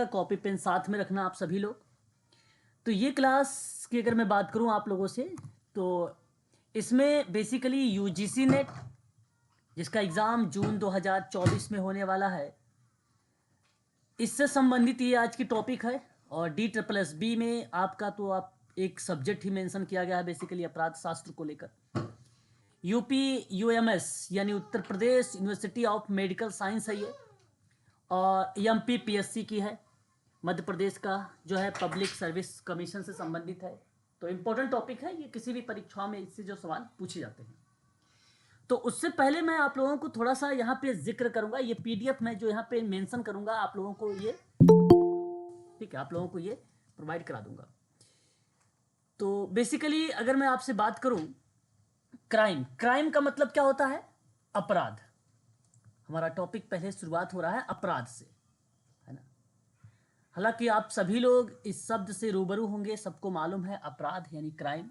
Copy pen साथ में रखना आप सभी लोग। तो ये क्लास की अगर मैं बात करूं आप लोगों से, तो इसमें बेसिकली यूजीसी नेट जिसका एग्ज़ाम जून 2024 में होने वाला है, इससे संबंधित ये आज की टॉपिक है। और DSSB में आपका तो आप एक सब्जेक्ट ही मेंशन किया गया है बेसिकली अपराध शास्त्र को लेकर। UPUMS यानी Uttar Pradesh university of medical science है ये, और MPPSC की है, मध्य प्रदेश का जो है पब्लिक सर्विस कमीशन से संबंधित है। तो इम्पोर्टेंट टॉपिक है ये, किसी भी परीक्षाओं में इससे जो सवाल पूछे जाते हैं। तो उससे पहले मैं आप लोगों को थोड़ा सा यहाँ पे जिक्र करूंगा, ये PDF मैं जो यहाँ पे मेंशन करूंगा आप लोगों को ये, ठीक है, आप लोगों को ये प्रोवाइड करा दूंगा। तो बेसिकली अगर मैं आपसे बात करूं, क्राइम का मतलब क्या होता है? अपराध। हमारा टॉपिक पहले शुरुआत हो रहा है अपराध से, है ना। हालांकि आप सभी लोग इस शब्द से रूबरू होंगे, सबको मालूम है अपराध यानी क्राइम।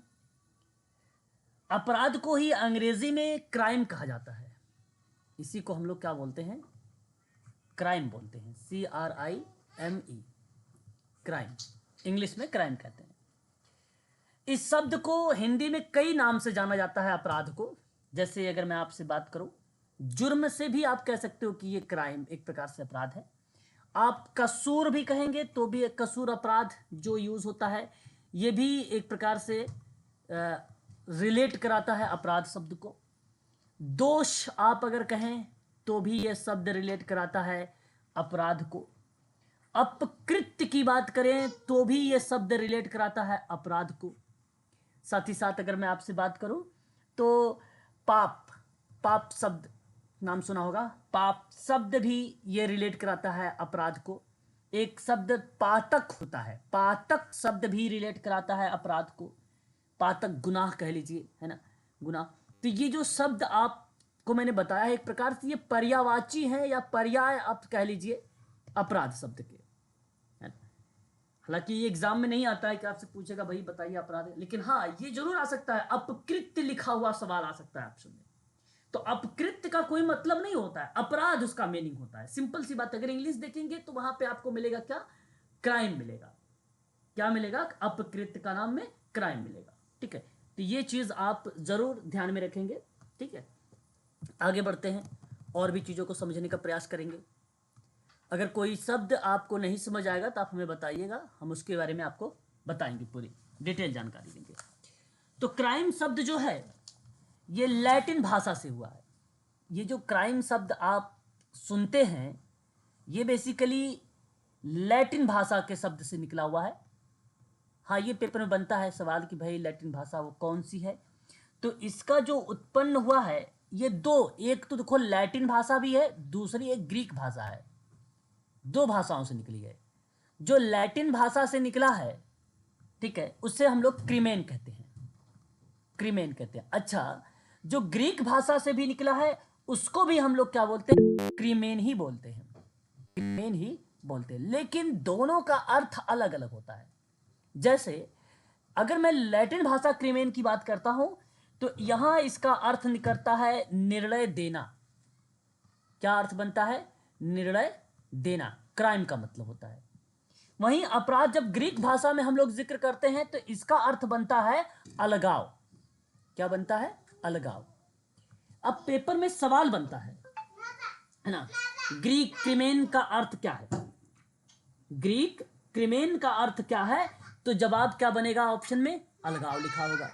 अपराध को ही अंग्रेजी में क्राइम कहा जाता है। इसी को हम लोग क्या बोलते हैं? क्राइम बोलते हैं, CRIME, क्राइम। इंग्लिश में क्राइम कहते हैं। इस शब्द को हिंदी में कई नाम से जाना जाता है अपराध को। जैसे अगर मैं आपसे बात करूं, जुर्म से भी आप कह सकते हो कि ये क्राइम एक प्रकार से अपराध है। आप कसूर भी कहेंगे तो भी एक कसूर अपराध जो यूज होता है, ये भी एक प्रकार से रिलेट कराता है अपराध शब्द को। दोष आप अगर कहें तो भी यह शब्द रिलेट कराता है अपराध को। अपकृत्य की बात करें तो भी यह शब्द रिलेट कराता है अपराध को। साथ ही साथ अगर मैं आपसे बात करूं तो पाप शब्द नाम सुना होगा, पाप शब्द भी ये रिलेट कराता है अपराध को। एक शब्द पातक होता है, पातक शब्द भी रिलेट कराता है अपराध को। पातक गुनाह कह लीजिए, है ना, गुनाह। तो ये जो शब्द आपको मैंने बताया है, एक प्रकार से ये पर्यायवाची है या पर्याय आप कह लीजिए अपराध शब्द के। हालांकि ये एग्जाम में नहीं आता है कि आपसे पूछेगा भाई बताइए अपराध है, लेकिन हाँ ये जरूर आ सकता है, अपकृत्य लिखा हुआ सवाल आ सकता है ऑप्शन में। तो अपकृत्य का कोई मतलब नहीं होता है, अपराध उसका मीनिंग होता है। सिंपल सी बात, अगर इंग्लिश देखेंगे तो वहां पे आपको मिलेगा क्या? क्राइम मिलेगा। क्या मिलेगा? अपकृत्य का नाम में क्राइम मिलेगा। ठीक है, तो ये चीज आप जरूर ध्यान में रखेंगे। ठीक है, आगे बढ़ते हैं और भी चीजों को समझने का प्रयास करेंगे। अगर कोई शब्द आपको नहीं समझ आएगा तो आप हमें बताइएगा, हम उसके बारे में आपको बताएंगे, पूरी डिटेल जानकारी देंगे। तो क्राइम शब्द जो है ये लैटिन भाषा से हुआ है। ये जो क्राइम शब्द आप सुनते हैं ये बेसिकली लैटिन भाषा के शब्द से निकला हुआ है। हाँ, ये पेपर में बनता है सवाल कि भाई लैटिन भाषा वो कौन सी है। तो इसका जो उत्पन्न हुआ है ये दो, एक तो देखो लैटिन भाषा भी है, दूसरी एक ग्रीक भाषा है। दो भाषाओं से निकली है। जो लैटिन भाषा से निकला है, ठीक है, उससे हम लोग क्रीमेन कहते हैं, क्रीमेन कहते हैं। अच्छा, जो ग्रीक भाषा से भी निकला है उसको भी हम लोग क्या बोलते हैं? क्रीमेन ही बोलते हैं, क्रीमेन ही बोलते हैं। लेकिन दोनों का अर्थ अलग अलग होता है। जैसे अगर मैं लैटिन भाषा क्रीमेन की बात करता हूं तो यहां इसका अर्थ निकलता है निर्णय देना। क्या अर्थ बनता है? निर्णय देना, क्राइम का मतलब होता है। वहीं अपराध जब ग्रीक भाषा में हम लोग जिक्र करते हैं तो इसका अर्थ बनता है अलगाव। क्या बनता है? अलगाव। अब पेपर में सवाल बनता है ना, ग्रीक क्रिमेन का अर्थ क्या है? ग्रीक क्रिमेन का अर्थ क्या है? तो जवाब क्या बनेगा ऑप्शन में? अलगाव लिखा होगा।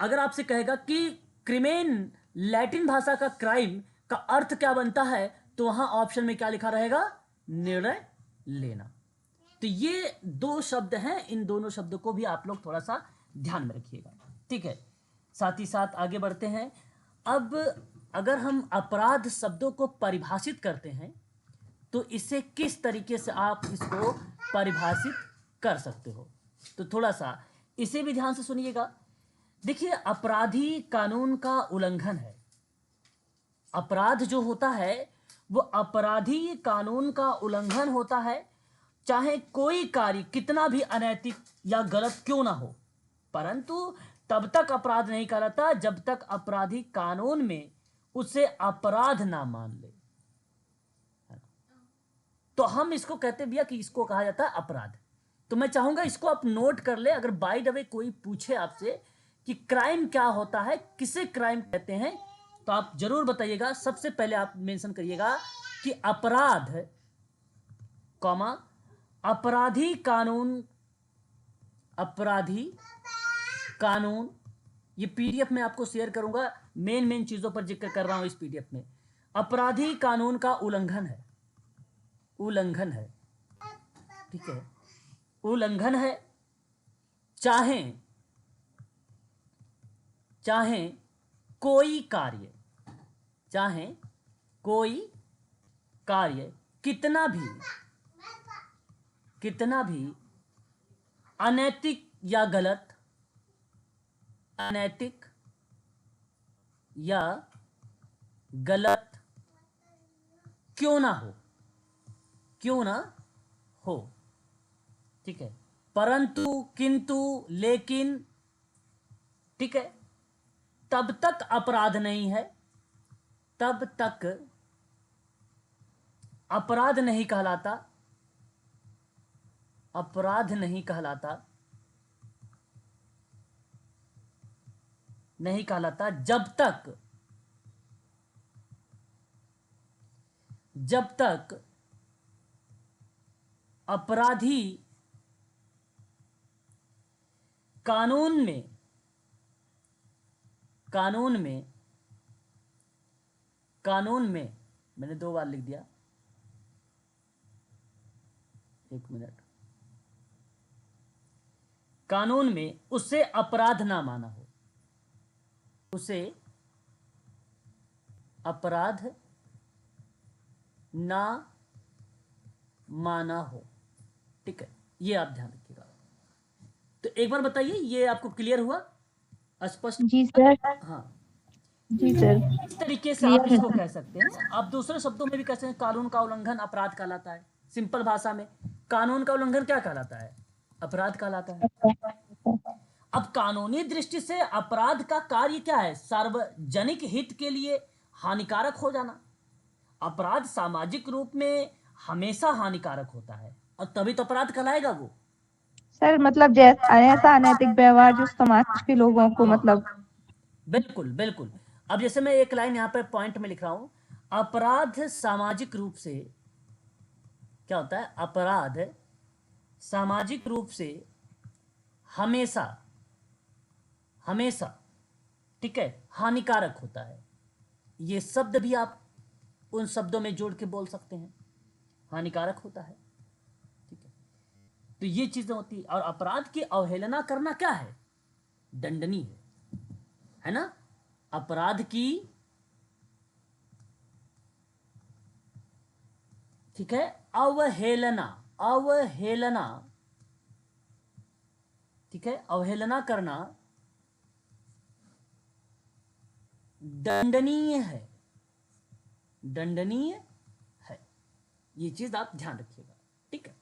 अगर आपसे कहेगा कि क्रिमेन लैटिन भाषा का क्राइम का अर्थ क्या बनता है, तो वहां ऑप्शन में क्या लिखा रहेगा? निर्णय लेना। तो ये दो शब्द हैं, इन दोनों शब्दों को भी आप लोग थोड़ा सा ध्यान में रखिएगा। ठीक है, साथ ही साथ आगे बढ़ते हैं। अब अगर हम अपराध शब्दों को परिभाषित करते हैं तो इसे किस तरीके से आप इसको परिभाषित कर सकते हो, तो थोड़ा सा इसे भी ध्यान से सुनिएगा। देखिए, अपराधी कानून का उल्लंघन है। अपराध जो होता है वो अपराधी कानून का उल्लंघन होता है, चाहे कोई कार्य कितना भी अनैतिक या गलत क्यों ना हो, परंतु तब तक अपराध नहीं कहलाता जब तक अपराधी कानून में उसे अपराध ना मान ले। तो हम इसको कहते भैया कि इसको कहा जाता है अपराध। तो मैं चाहूंगा इसको आप नोट कर ले, अगर बाय द वे कोई पूछे आपसे कि क्राइम क्या होता है, किसे क्राइम कहते हैं, तो आप जरूर बताइएगा। सबसे पहले आप मेंशन करिएगा कि अपराध, कॉमा, अपराधी कानून, अपराधी कानून, ये पीडीएफ में आपको शेयर करूंगा, मेन चीजों पर जिक्र कर रहा हूं इस पीडीएफ में। अपराधी कानून का उल्लंघन है, उल्लंघन है, ठीक है, उल्लंघन है, चाहे चाहे कोई कार्य, चाहे कोई कार्य कितना भी अनैतिक या गलत, अनैतिक या गलत क्यों ना हो, क्यों ना हो, ठीक है, परंतु, किंतु, लेकिन, ठीक है, तब तक अपराध नहीं है, तब तक अपराध नहीं कहलाता, अपराध नहीं कहलाता, नहीं कहलाता जब तक अपराधी कानून में, मैंने 2 बार लिख दिया, 1 मिनट, कानून में उसे अपराध ना माना हो, उसे अपराध ना माना हो, ठीक है, ये आप ध्यान रखिएगा। तो एक बार बताइए, ये आपको क्लियर हुआ, स्पष्ट? जी सर। हाँ, जी सर, इस तरीके से आप क्लियर है इसको सर। कह सकते हैं। आप दूसरे शब्दों में भी कह सकते हैं, कानून का उल्लंघन अपराध कहलाता है। सिंपल भाषा में कानून का उल्लंघन क्या कहलाता है? अपराध कहलाता है। अब कानूनी दृष्टि से अपराध का कार्य क्या है? सार्वजनिक हित के लिए हानिकारक हो जाना। अपराध सामाजिक रूप में हमेशा हानिकारक होता है, और तभी तो अपराध कहलाएगा वो। सर मतलब जैसा ऐसा अनैतिक व्यवहार जो समाज के लोगों को मतलब। बिल्कुल बिल्कुल। अब जैसे मैं एक लाइन यहाँ पे पॉइंट में लिख रहा हूं, अपराध सामाजिक रूप से क्या होता है? अपराध सामाजिक रूप से हमेशा, हमेशा, ठीक है, हानिकारक होता है। ये शब्द भी आप उन शब्दों में जोड़ के बोल सकते हैं, हानिकारक होता है, ठीक है। तो ये चीजें होती है। और अपराध की अवहेलना करना क्या है? दंडनीय है ना? अपराध की, ठीक है, अवहेलना, अवहेलना, ठीक है, अवहेलना करना दंडनीय है, दंडनीय है। ये चीज आप ध्यान रखिएगा, ठीक है।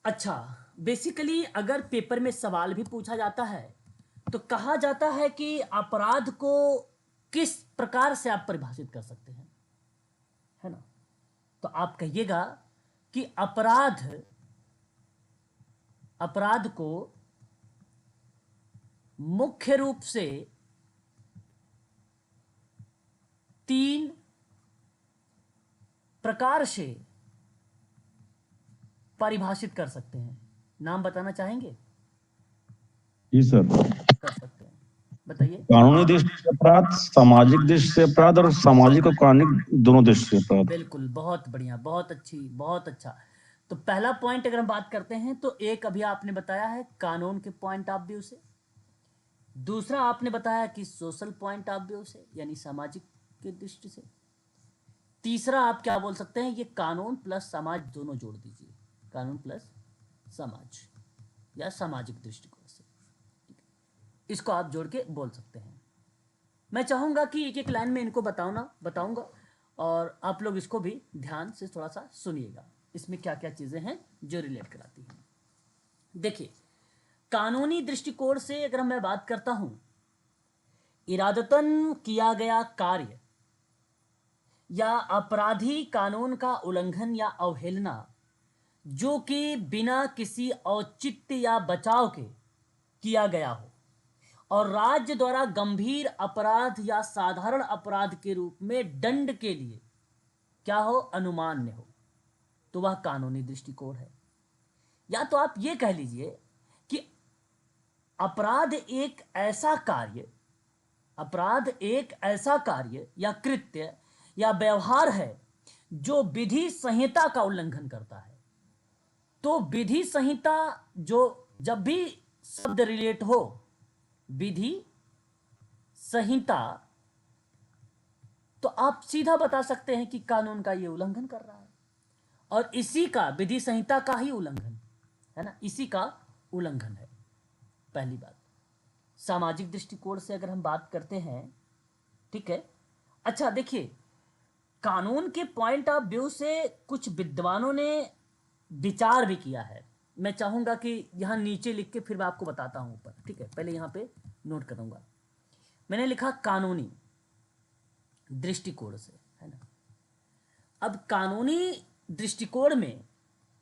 अच्छा, बेसिकली अगर पेपर में सवाल भी पूछा जाता है तो कहा जाता है कि अपराध को किस प्रकार से आप परिभाषित कर सकते हैं, है ना? तो आप कहिएगा कि अपराध, अपराध को मुख्य रूप से 3 प्रकार से परिभाषित कर सकते हैं। नाम बताना चाहेंगे? जी सर। कर सकते हैं, बताइए। कानूनी दृष्टि से अपराध, सामाजिक दृष्टि से अपराध और सामाजिक और कानूनी दोनों दृष्टि से अपराध। बिल्कुल, बहुत बढ़िया, बहुत अच्छी, बहुत अच्छा। तो पहला पॉइंट अगर हम बात करते हैं तो एक अभी आपने बताया है कानून के पॉइंट ऑफ व्यू से, दूसरा आपने बताया कि सोशल पॉइंट ऑफ व्यू से यानी सामाजिक की दृष्टि से, तीसरा आप क्या बोल सकते हैं? ये कानून प्लस समाज दोनों जोड़ दीजिए, कानून प्लस समाज या सामाजिक दृष्टिकोण से, इसको आप जोड़ के बोल सकते हैं। मैं चाहूंगा कि एक एक लाइन में इनको बताऊंगा और आप लोग इसको भी ध्यान से थोड़ा सा सुनिएगा, इसमें क्या क्या चीजें हैं जो रिलेट कराती हैं। देखिए, कानूनी दृष्टिकोण से अगर मैं बात करता हूं, इरादतन किया गया कार्य या अपराधी कानून का उल्लंघन या अवहेलना जो कि बिना किसी औचित्य या बचाव के किया गया हो और राज्य द्वारा गंभीर अपराध या साधारण अपराध के रूप में दंड के लिए क्या हो, अनुमान्य हो, तो वह कानूनी दृष्टिकोण है। या तो आप ये कह लीजिए कि अपराध एक ऐसा कार्य या कृत्य या व्यवहार है जो विधि संहिता का उल्लंघन करता है। तो विधि संहिता, जो जब भी शब्द रिलेट हो विधि संहिता, तो आप सीधा बता सकते हैं कि कानून का ये उल्लंघन कर रहा है और इसी का, विधि संहिता का ही उल्लंघन है ना, इसी का उल्लंघन है। पहली बात, सामाजिक दृष्टिकोण से अगर हम बात करते हैं, ठीक है। अच्छा देखिए, कानून के पॉइंट ऑफ व्यू से कुछ विद्वानों ने विचार भी किया है। मैं चाहूंगा कि यहां नीचे लिख के फिर मैं आपको बताता हूं ऊपर, ठीक है। पहले यहां पे नोट करूंगा, मैंने लिखा कानूनी दृष्टिकोण से, है ना। अब कानूनी दृष्टिकोण में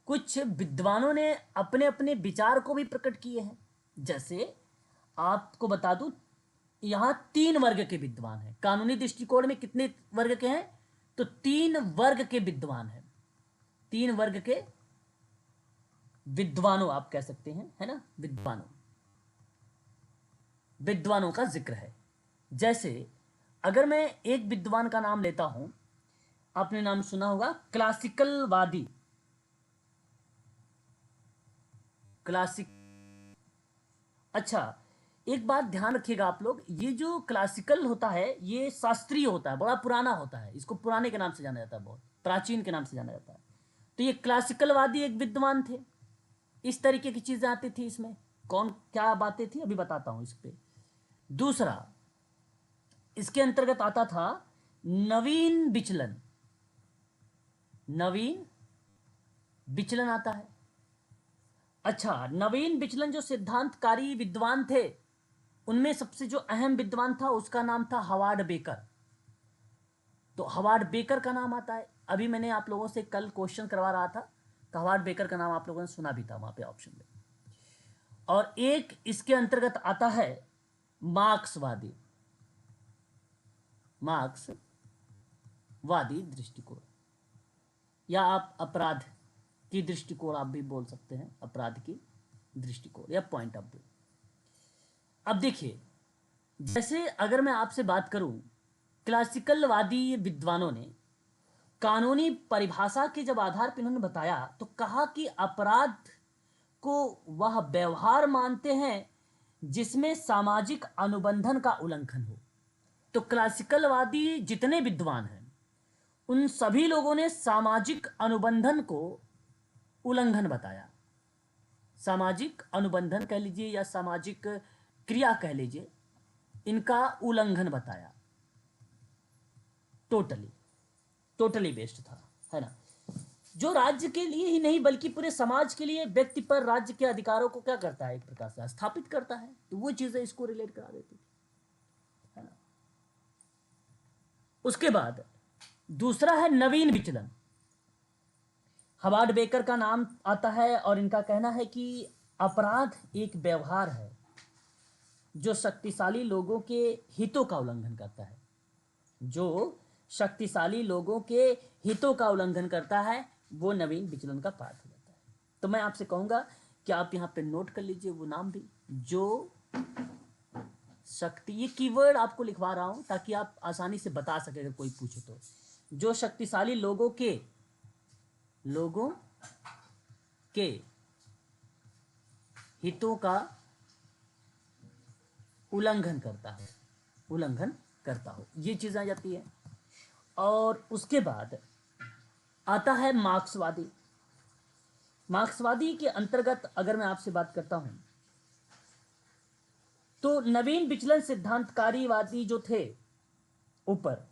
कुछ विद्वानों ने अपने अपने विचार को भी प्रकट किए हैं। जैसे आपको बता दूं, यहां 3 वर्ग के विद्वान हैं। कानूनी दृष्टिकोण में कितने वर्ग के हैं? तो 3 वर्ग के विद्वान हैं। 3 वर्ग के विद्वानों आप कह सकते हैं, है ना, विद्वानों का जिक्र है। जैसे अगर मैं एक विद्वान का नाम लेता हूं, आपने नाम सुना होगा क्लासिकलवादी। अच्छा, एक बात ध्यान रखिएगा आप लोग, ये जो क्लासिकल होता है ये शास्त्रीय होता है, बड़ा पुराना होता है, इसको पुराने के नाम से जाना जाता है, बहुत प्राचीन के नाम से जाना जाता है। तो ये क्लासिकलवादी एक विद्वान थे, इस तरीके की चीजें आती थी इसमें। कौन क्या बातें थी अभी बताता हूं इस पे। दूसरा, इसके अंतर्गत आता था नवीन विचलन आता है। अच्छा, नवीन विचलन जो सिद्धांतकारी विद्वान थे, उनमें सबसे जो अहम विद्वान था उसका नाम था हावर्ड बेकर। तो हावर्ड बेकर का नाम आता है। अभी मैंने आप लोगों से कल क्वेश्चन करवा रहा था, तो हावर्ड बेकर का नाम आप लोगों ने सुना भी था वहां पे ऑप्शन में। और एक इसके अंतर्गत आता है मार्क्सवादी दृष्टिकोण, या आप अपराध की दृष्टिकोण आप भी बोल सकते हैं, अपराध की दृष्टिकोण या पॉइंट ऑफ व्यू। अब देखिए, जैसे अगर मैं आपसे बात करूं, क्लासिकलवादी विद्वानों ने कानूनी परिभाषा के जब आधार पर इन्होंने बताया, तो कहा कि अपराध को वह व्यवहार मानते हैं जिसमें सामाजिक अनुबंधन का उल्लंघन हो। तो क्लासिकलवादी जितने विद्वान हैं, उन सभी लोगों ने सामाजिक अनुबंधन को उल्लंघन बताया। सामाजिक अनुबंधन कह लीजिए या सामाजिक क्रिया कह लीजिए, इनका उल्लंघन बताया। टोटली बेस्ड था, है ना, जो राज्य के लिए ही नहीं बल्कि पूरे समाज के लिए व्यक्ति पर राज्य के अधिकारों को क्या करता है, एक प्रकार से स्थापित करता है। तो वो चीजें इसको रिलेट करा देती थी, है ना। उसके बाद दूसरा है नवीन विचलन। हावर्ड बेकर का नाम आता है और इनका कहना है कि अपराध एक व्यवहार है जो शक्तिशाली लोगों के हितों का उल्लंघन करता है। जो शक्तिशाली लोगों के हितों का उल्लंघन करता है, वो नवीन विचलन का पार्ट हो जाता है। तो मैं आपसे कहूंगा कि आप यहां पे नोट कर लीजिए वो नाम भी, जो शक्ति, ये कीवर्ड आपको लिखवा रहा हूं ताकि आप आसानी से बता सके अगर कोई पूछे तो। जो शक्तिशाली लोगों के हितों का उल्लंघन करता हो, ये चीज आ जाती है। और उसके बाद आता है मार्क्सवादी के अंतर्गत अगर मैं आपसे बात करता हूं, तो नवीन विचलन सिद्धांतकारीवादी जो थे ऊपर,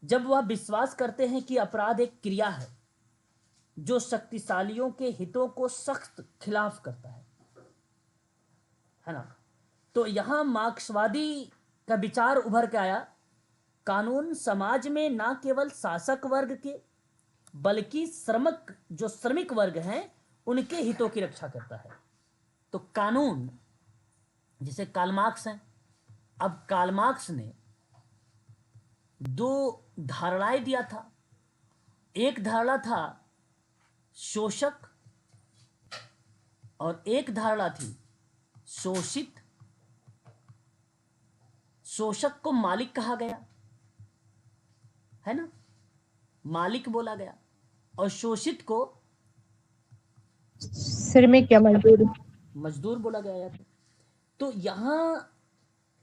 जब वह विश्वास करते हैं कि अपराध एक क्रिया है जो शक्तिशालियों के हितों को सख्त खिलाफ करता है ना। तो यहां मार्क्सवादी का विचार उभर के आया कानून समाज में ना केवल शासक वर्ग के बल्कि श्रमिक वर्ग हैं उनके हितों की रक्षा करता है। तो कानून, जैसे कार्ल मार्क्स हैं, अब कार्ल मार्क्स ने दो धारणाएं दिया था। एक धारणा था शोषक और एक धारणा थी शोषित। शोषक को मालिक कहा गया है ना, मालिक बोला गया, और शोषित को श्रमिक या मजदूर। मजदूर बोला गया। तो यहां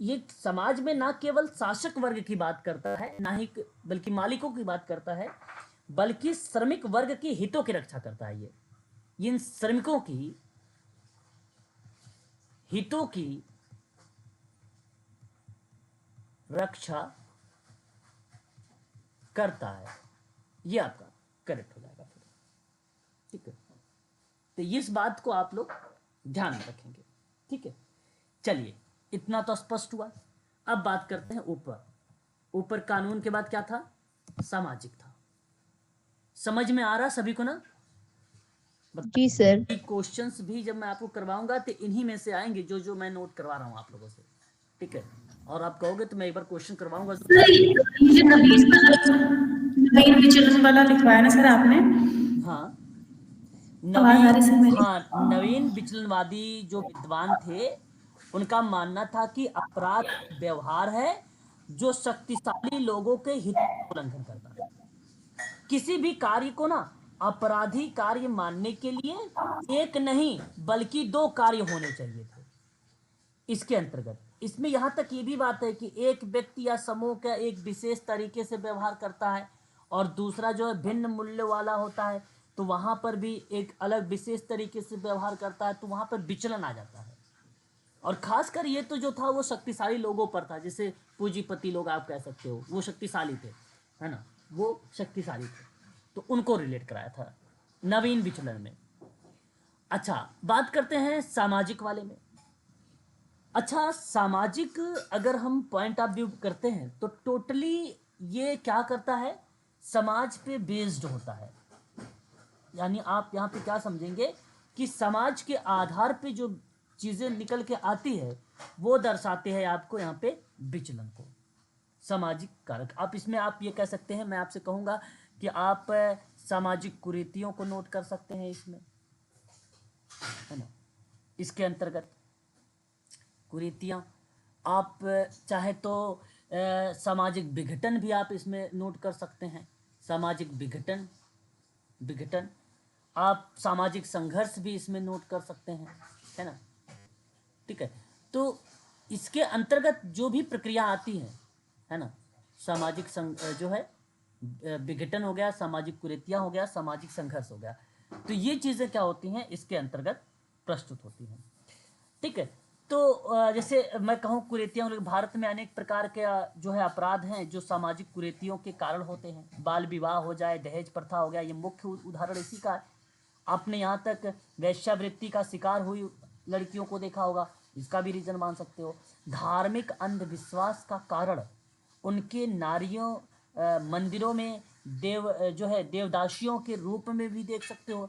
ये समाज में ना केवल शासक वर्ग की बात करता है, ना ही बल्कि मालिकों की बात करता है, बल्कि श्रमिक वर्ग के हितों की रक्षा करता है। ये इन श्रमिकों की हितों की रक्षा करता है। ये आपका करेक्ट हो जाएगा फिर, ठीक है। तो इस बात को आप लोग ध्यान में रखेंगे, ठीक है। चलिए, इतना तो स्पष्ट हुआ। अब बात करते हैं ऊपर कानून के बाद क्या था, सामाजिक था। समझ में आ रहा सभी को ना? जी सर। क्वेश्चंस भी जब मैं आपको करवाऊंगा तो इन्हीं में से आएंगे जो जो मैं नोट करवा रहा हूं आप लोगों से, ठीक है। और आप कहोगे तो मैं एक बार क्वेश्चन करवाऊंगा। ये नवीन विचलन वाला लिखवाया ना सर आपने? हाँ, आवाज आ रही सर मेरी? हाँ, नवीन विचलनवादी जो विद्वान थे उनका मानना था कि अपराध व्यवहार है जो शक्तिशाली लोगों के हित का उल्लंघन करता है। किसी भी कार्य को ना अपराधी कार्य मानने के लिए एक नहीं बल्कि दो कार्य होने चाहिए थे। इसके अंतर्गत इसमें यहां तक ये भी बात है कि एक व्यक्ति या समूह का एक विशेष तरीके से व्यवहार करता है और दूसरा जो है भिन्न मूल्य वाला होता है, तो वहां पर भी एक अलग विशेष तरीके से व्यवहार करता है, तो वहां पर विचलन आ जाता है। और खासकर ये तो जो था वो शक्तिशाली लोगों पर था, जैसे पूंजीपति लोग आप कह सकते हो, वो शक्तिशाली थे, है ना, वो शक्तिशाली थे, तो उनको रिलेट कराया था नवीन विचलन में। अच्छा, बात करते हैं सामाजिक वाले में। अच्छा, सामाजिक अगर हम पॉइंट ऑफ व्यू करते हैं तो टोटली ये क्या करता है, समाज पे बेस्ड होता है। यानी आप यहाँ पे क्या समझेंगे कि समाज के आधार पे जो चीजें निकल के आती है वो दर्शाते हैं आपको यहाँ पे विचलन को, सामाजिक कारक। आप इसमें आप ये कह सकते हैं, मैं आपसे कहूँगा कि आप सामाजिक कुरीतियों को नोट कर सकते हैं इसमें, है ना। इसके अंतर्गत कुरीतियाँ, आप चाहे तो सामाजिक विघटन भी आप इसमें नोट कर सकते हैं। सामाजिक विघटन आप सामाजिक संघर्ष भी इसमें नोट कर सकते हैं, है ना, ठीक है। तो इसके अंतर्गत जो भी प्रक्रिया आती है ना, सामाजिक जो है विघटन हो गया, सामाजिक कुरीतियाँ हो गया, सामाजिक संघर्ष हो गया, तो ये चीज़ें क्या होती हैं इसके अंतर्गत प्रस्तुत होती हैं, ठीक है। तो जैसे मैं कहूँ कुरीतियाँ, भारत में अनेक प्रकार के जो है अपराध हैं जो सामाजिक कुरीतियों के कारण होते हैं। बाल विवाह हो जाए, दहेज प्रथा हो गया, ये मुख्य उदाहरण इसी का है। आपने यहाँ तक वेश्यावृत्ति का शिकार हुई लड़कियों को देखा होगा, इसका भी रीजन मान सकते हो। धार्मिक अंधविश्वास का कारण उनके नारियों मंदिरों में जो है देवदासियों के रूप में भी देख सकते हो,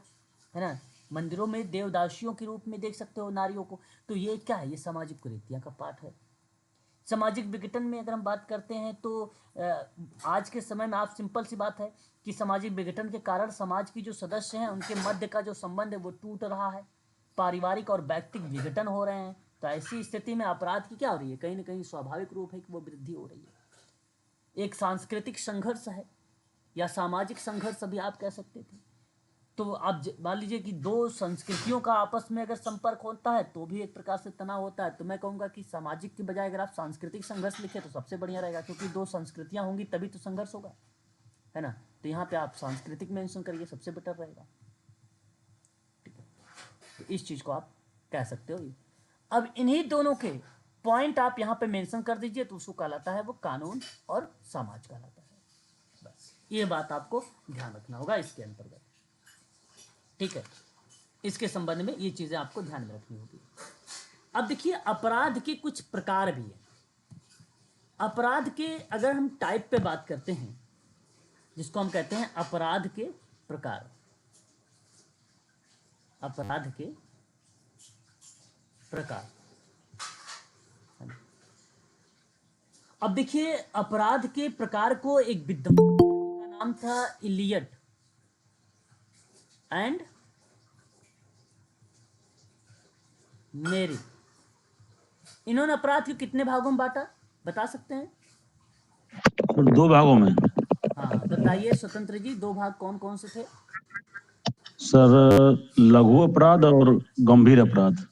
है ना, मंदिरों में देवदासियों के रूप में देख सकते हो नारियों को। तो ये क्या है, ये सामाजिक कुरीतियाँ का पार्ट है। सामाजिक विघटन में अगर हम बात करते हैं तो आज के समय में आप सिंपल सी बात है कि सामाजिक विघटन के कारण समाज की जो सदस्य हैं उनके मध्य का जो संबंध है वो टूट रहा है, पारिवारिक और व्यक्तिगत विघटन हो रहे हैं। तो ऐसी स्थिति में अपराध की क्या हो रही है, कहीं ना कहीं स्वाभाविक रूप है कि वो वृद्धि हो रही है। एक सांस्कृतिक संघर्ष है या सामाजिक संघर्ष भी आप कह सकते थे। तो आप मान लीजिए कि दो संस्कृतियों का आपस में अगर संपर्क होता है तो भी एक प्रकार से तनाव होता है। तो मैं कहूँगा कि सामाजिक के बजाय अगर आप सांस्कृतिक संघर्ष लिखें तो सबसे बढ़िया रहेगा, क्योंकि दो संस्कृतियाँ होंगी तभी तो संघर्ष होगा, है ना। तो यहाँ पे आप सांस्कृतिक मेंशन करिए, सबसे बेटर रहेगा, ठीक है। तो इस चीज़ को आप कह सकते हो। अब इन्हीं दोनों के पॉइंट आप यहाँ पे मेंशन कर दीजिए तो उसको कहलाता है वो कानून और समाज कहलाता है। बस ये बात आपको ध्यान रखना होगा इसके अंतर्गत, ठीक है। इसके संबंध में ये चीजें आपको ध्यान में रखनी होगी। अब देखिए, अपराध के कुछ प्रकार भी हैं। अपराध के अगर हम टाइप पे बात करते हैं, जिसको हम कहते हैं अपराध के प्रकार, अपराध के प्रकार। अब देखिए, अपराध के प्रकार को एक विद्वान का नाम था इलियट एंड मेरी। इन्होंने अपराध को कितने भागों में बांटा, बता सकते हैं? दो भागों में। हाँ बताइए स्वतंत्र जी, दो भाग कौन कौन से थे? सर लघु अपराध और गंभीर अपराध।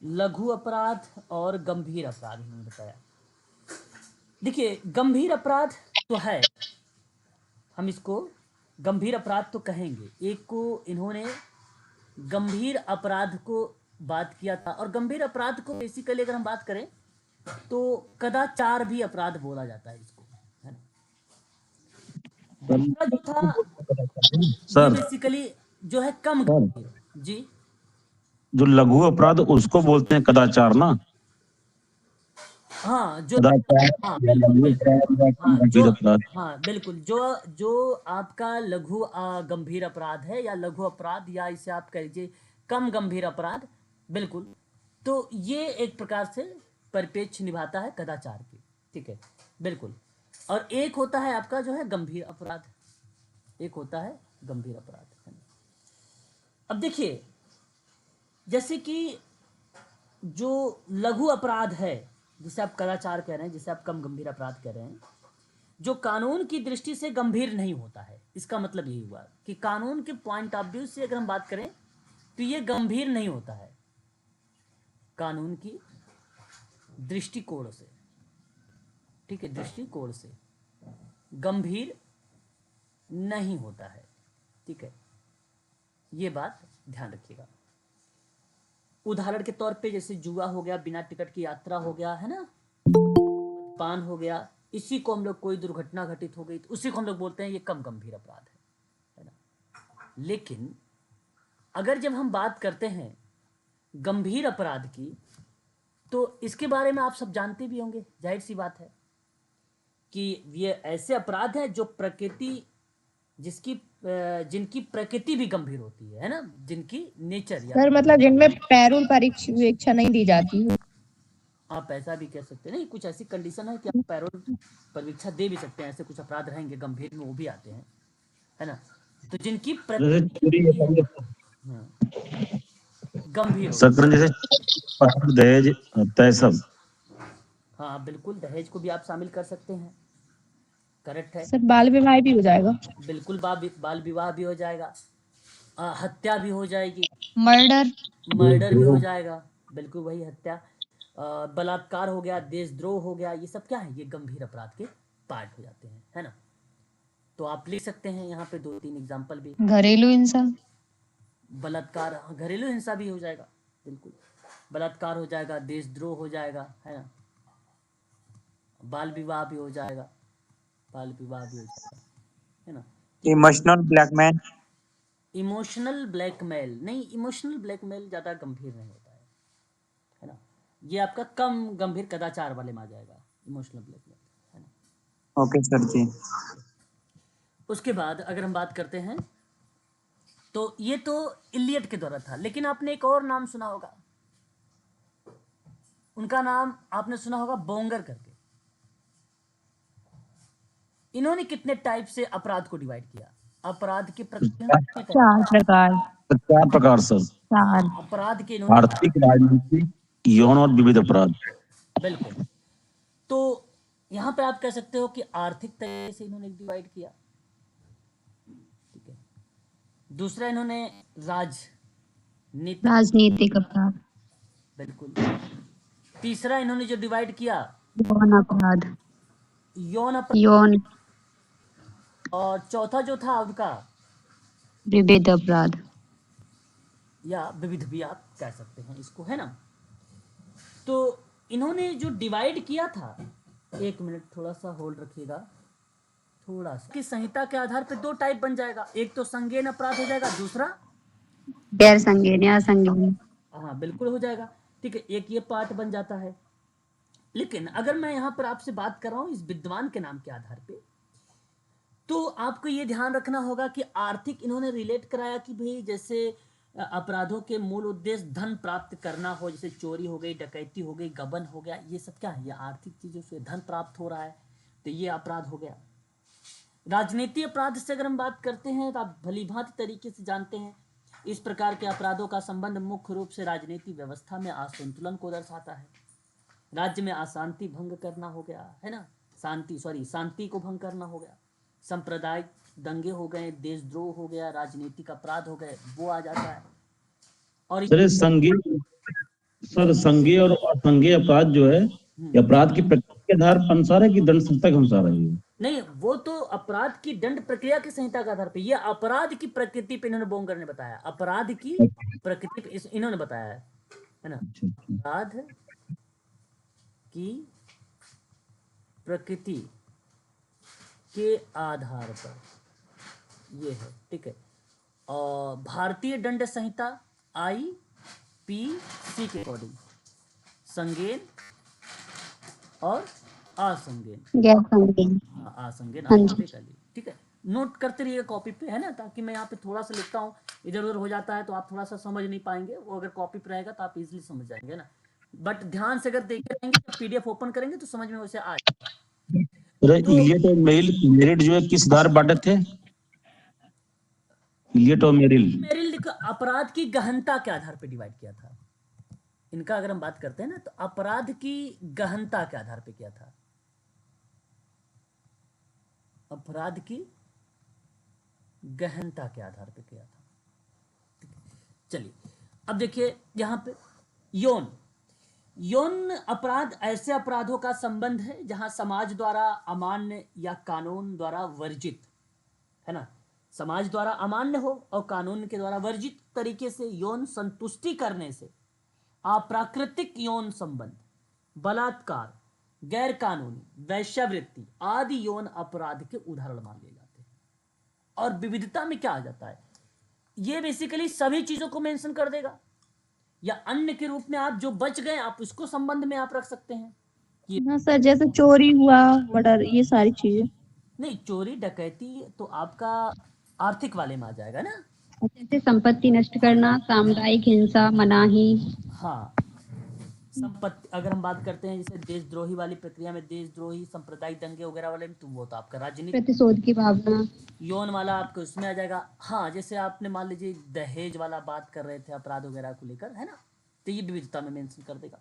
लघु अपराध और गंभीर अपराध इन्होंने बताया। देखिए, गंभीर अपराध तो है, हम इसको गंभीर अपराध तो कहेंगे। एक को इन्होंने गंभीर अपराध को बात किया था, और गंभीर अपराध को बेसिकली अगर हम बात करें तो कदाचार भी अपराध बोला जाता है इसको, है ना। दूसरा जो था ये सर बेसिकली जो है कम सर गंभीर। जी, जो लघु अपराध उसको बोलते हैं कदाचार ना। हाँ जो, कदाचार हाँ या बिल्कुल लघु बिल्कुल, अपराध या हाँ जो, गंभीर अपराध। हाँ बिल्कुल, जो जो आपका लघु गंभीर अपराध है या लघु अपराध, या इसे आप कह लीजिए कम गंभीर अपराध, बिल्कुल। तो ये एक प्रकार से परिप्रेक्ष्य निभाता है कदाचार की, ठीक है, बिल्कुल। और एक होता है आपका जो है गंभीर अपराध, एक होता है गंभीर अपराध, है ना। अब देखिए, जैसे कि जो लघु अपराध है, जिसे आप कदाचार कह रहे हैं, जिसे आप कम गंभीर अपराध कह रहे हैं, जो कानून की दृष्टि से गंभीर नहीं होता है, इसका मतलब यही हुआ कि कानून के पॉइंट ऑफ व्यू से अगर हम बात करें तो ये गंभीर नहीं होता है, कानून की दृष्टिकोण से, ठीक है, दृष्टिकोण से गंभीर नहीं होता है, ठीक है, ये बात ध्यान रखिएगा। उदाहरण के तौर पे जैसे जुआ हो गया, बिना टिकट की यात्रा हो गया, है ना, पान हो गया, इसी को हम लोग, कोई दुर्घटना घटित हो गई तो उसी को हम लोग बोलते हैं ये कम गंभीर अपराध है ना। लेकिन अगर जब हम बात करते हैं गंभीर अपराध की, तो इसके बारे में आप सब जानते भी होंगे, जाहिर सी बात है कि ये ऐसे अपराध हैं जो प्रकृति, जिनकी प्रकृति भी गंभीर होती है ना, जिनकी नेचर, या सर मतलब जिनमें पैरोल परीक्षा नहीं दी जाती है। आप ऐसा भी कह सकते हैं, नहीं कुछ ऐसी कंडीशन है कि आप पैरोल परीक्षा दे भी सकते हैं, ऐसे कुछ अपराध रहेंगे गंभीर में, वो भी आते हैं, है ना। तो जिनकी जैसे चोरी गंभीर हो, सकरन जैसे दहेज तय सब। हाँ बिल्कुल, दहेज को भी आप शामिल कर सकते हैं, करेक्ट है। सर बाल विवाह भी हो जाएगा। बिल्कुल, बाल विवाह भी हो जाएगा, हत्या भी हो जाएगी, मर्डर भी हो जाएगा, बिल्कुल वही हत्या, बलात्कार हो गया, देशद्रोह हो गया, ये सब क्या है, ये गंभीर अपराध के पार्ट हो जाते हैं, है ना। तो आप लिख सकते हैं यहाँ पे 2-3 एग्जाम्पल भी। घरेलू हिंसा, बलात्कार, घरेलू हिंसा भी हो जाएगा, बिल्कुल, बलात्कार हो जाएगा, देशद्रोह हो जाएगा, है ना, बाल विवाह भी हो जाएगा, बाल विवाह भी हो जाएगा, है ना। इमोशनल ब्लैकमेल, इमोशनल ब्लैकमेल नहीं, इमोशनल ब्लैकमेल ज्यादा गंभीर नहीं होता है ना, ये आपका कम गंभीर कदाचार वाले में आ जाएगा इमोशनल ब्लैकमेल, है ना। ओके सर जी। उसके बाद अगर हम बात करते हैं तो ये तो इलियट के द्वारा था, लेकिन आपने एक और नाम सुना होगा, उनका नाम आपने सुना होगा बोंगर करके। इन्होंने कितने टाइप से अपराध को डिवाइड किया, अपराध के चार प्रकार सर। अपराध के इन्होंने, आर्थिक, राजनीतिक, यौन और विविध अपराध। बिल्कुल। तो यहाँ पे आप कह सकते हो कि आर्थिक तरीके से इन्होंने डिवाइड किया, ठीक है। दूसरा इन्होंने राजनीतिक अपराध, बिल्कुल। तीसरा इन्होंने जो डिवाइड किया, यौन अपराध, और चौथा जो था उनका विविध अपराध, या विविध भी आप कह सकते हैं इसको, है ना। तो इन्होंने जो डिवाइड किया था, एक मिनट थोड़ा सा होल्ड रखिएगा, थोड़ा सा, कि संहिता के आधार पर 2 टाइप बन जाएगा, एक तो संज्ञेय अपराध हो जाएगा, दूसरा गैर संज्ञेय या संज्ञेय। हाँ बिल्कुल हो जाएगा, ठीक है, एक ये पार्ट बन जाता है। लेकिन अगर मैं यहाँ पर आपसे बात कर रहा हूँ इस विद्वान के नाम के आधार पे, तो आपको ये ध्यान रखना होगा कि आर्थिक इन्होंने रिलेट कराया कि भाई जैसे अपराधों के मूल उद्देश्य धन प्राप्त करना हो, जैसे चोरी हो गई, डकैती हो गई, गबन हो गया, ये सब क्या है, ये आर्थिक चीजों से धन प्राप्त हो रहा है, तो ये अपराध हो गया। राजनीतिक अपराध से अगर हम बात करते हैं तो आप भलीभांति तरीके से जानते हैं इस प्रकार के अपराधों का संबंध मुख्य रूप से राजनीतिक व्यवस्था में असंतुलन को दर्शाता है। राज्य में अशांति भंग करना हो गया है ना, शांति को भंग करना हो गया, सांप्रदायिक दंगे हो गए, देशद्रोह हो गया, राजनीतिक अपराध हो गए, वो आ जाता है। और सर संज्ञेय और असंज्ञेय अपराध जो है, ये अपराध की प्रकृति के आधार पर अनुसार है कि दंड संहिता के अनुसार है ये? नहीं, वो तो अपराध की दंड प्रक्रिया की संहिता के आधार पे, ये अपराध की प्रकृति पे इन्होंने बोंगर ने बताया, अपराध की प्रकृति पे इन्होंने बताया है ना, अपराध की प्रकृति के आधार पर ये है, ठीक है। और भारतीय दंड संहिता IPC के अकॉर्डिंग संज्ञेय और असंज्ञेय, गैर संज्ञेय। असंज्ञेय हाँ आप जी। पे कर ली, ठीक है। नोट करते रहिएगा कॉपी पे, है ना, ताकि मैं यहाँ पे थोड़ा सा लिखता हूँ, इधर उधर हो जाता है तो आप थोड़ा सा समझ नहीं पाएंगे, वो अगर कॉपी पे रहेगा तो आप इजीली समझ जाएंगे ना, बट ध्यान से अगर देखते रहेंगे PDF ओपन करेंगे तो समझ में वैसे आ सर इलियट और मेरिट जो है किस आधार पर बांटे थे? इलियट और मेरिल अपराध की गहनता के आधार पर डिवाइड किया था इनका। अगर हम बात करते हैं ना तो अपराध की गहनता के आधार पर किया था, अपराध की गहनता के आधार पर किया था। चलिए अब देखिए यहाँ पे यौन अपराध ऐसे अपराधों का संबंध है जहां समाज द्वारा अमान्य या कानून द्वारा वर्जित, है ना, समाज द्वारा अमान्य हो और कानून के द्वारा वर्जित तरीके से यौन संतुष्टि करने से अप्राकृतिक यौन संबंध, बलात्कार, गैर कानूनी वैश्यावृत्ति आदि यौन अपराध के उदाहरण मान लिए जाते हैं। और विविधता में क्या आ जाता है, ये बेसिकली सभी चीजों को मेंशन कर देगा, या अन्य के रूप में आप जो बच गए आप उसको संबंध में आप रख सकते हैं। हाँ सर, जैसे चोरी हुआ, मर्डर, ये सारी चीजें। नहीं, चोरी डकैती तो आपका आर्थिक वाले में आ जाएगा ना। जैसे संपत्ति नष्ट करना, सामुदायिक हिंसा, मनाही। हाँ, संपत्ति अगर हम बात करते हैं जैसे देशद्रोही वाली प्रक्रिया में, देशद्रोही, सांप्रदायिक दंगे वगैरह वाले में, तो वो तो आपका राजनीतिक, प्रतिशोध की भावना। यौन वाला आपको उसमें आ जाएगा। हाँ, जैसे आपने मान लीजिए दहेज वाला बात कर रहे थे अपराध वगैरह को लेकर, है ना, तो ये विविधता में मेंशन कर देगा,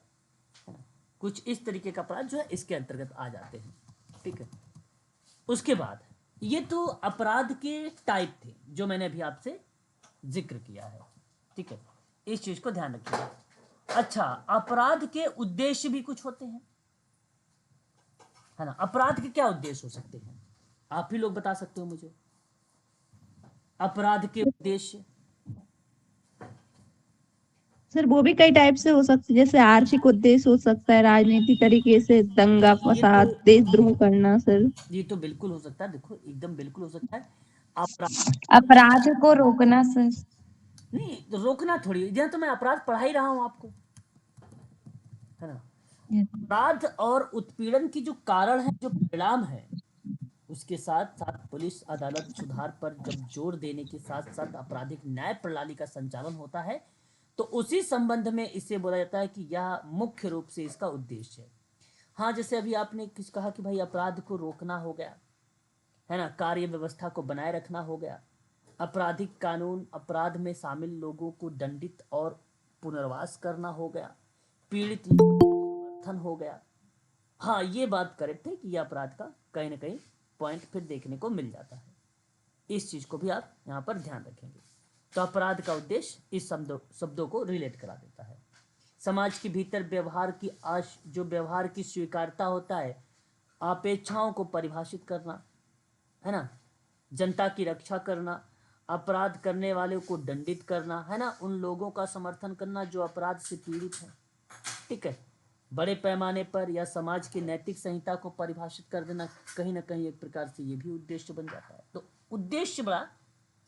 है ना। कुछ इस तरीके का अपराध जो है इसके अंतर्गत आ जाते हैं, ठीक है। उसके बाद ये तो अपराध के टाइप थे जो मैंने अभी आपसे जिक्र किया है, ठीक है, इस चीज को ध्यान रखिएगा। अच्छा, अपराध के उद्देश्य भी कुछ होते हैं, है ना। अपराध के क्या उद्देश्य हो सकते हैं, आप ही लोग बता सकते हो मुझे, अपराध के उद्देश्य। सर वो भी कई टाइप से हो सकते, जैसे आर्थिक उद्देश्य हो सकता है, राजनीतिक तरीके से दंगा फसाद, देशद्रोह करना। सर ये तो बिल्कुल हो सकता है, देखो एकदम बिल्कुल हो सकता है। अपराध अपराध को रोकना सर। नहीं, तो रोकना थोड़ी, यहाँ तो मैं अपराध पढ़ा ही रहा हूं आपको, है ना। अपराध और उत्पीड़न की जो कारण है, जो परिणाम है, उसके साथ साथ पुलिस अदालत सुधार पर जब जोर देने के साथ साथ आपराधिक न्याय प्रणाली का संचालन होता है, तो उसी संबंध में इसे बोला जाता है कि यह मुख्य रूप से इसका उद्देश्य है। हाँ, जैसे अभी आपने कुछ कहा कि भाई अपराध को रोकना हो गया, है ना, कार्य व्यवस्था को बनाए रखना हो गया, आपराधिक कानून, अपराध में शामिल लोगों को दंडित और पुनर्वास करना हो गया, पीड़ित लोगों को समर्थन हो गया। हाँ, ये बात करेक्ट है कि यह अपराध का कहीं ना कहीं पॉइंट फिर देखने को मिल जाता है, इस चीज को भी आप यहाँ पर ध्यान रखेंगे। तो अपराध का उद्देश्य इस शब्दों को रिलेट करा देता है। समाज के भीतर व्यवहार की जो व्यवहार की स्वीकार्यता होता है, अपेक्षाओं को परिभाषित करना, है ना, जनता की रक्षा करना, अपराध करने वाले को दंडित करना, है ना, उन लोगों का समर्थन करना जो अपराध से पीड़ित हैं, ठीक है, बड़े पैमाने पर या समाज की नैतिक संहिता को परिभाषित कर देना, कहीं ना कहीं एक प्रकार से ये भी उद्देश्य बन जाता है। तो उद्देश्य बड़ा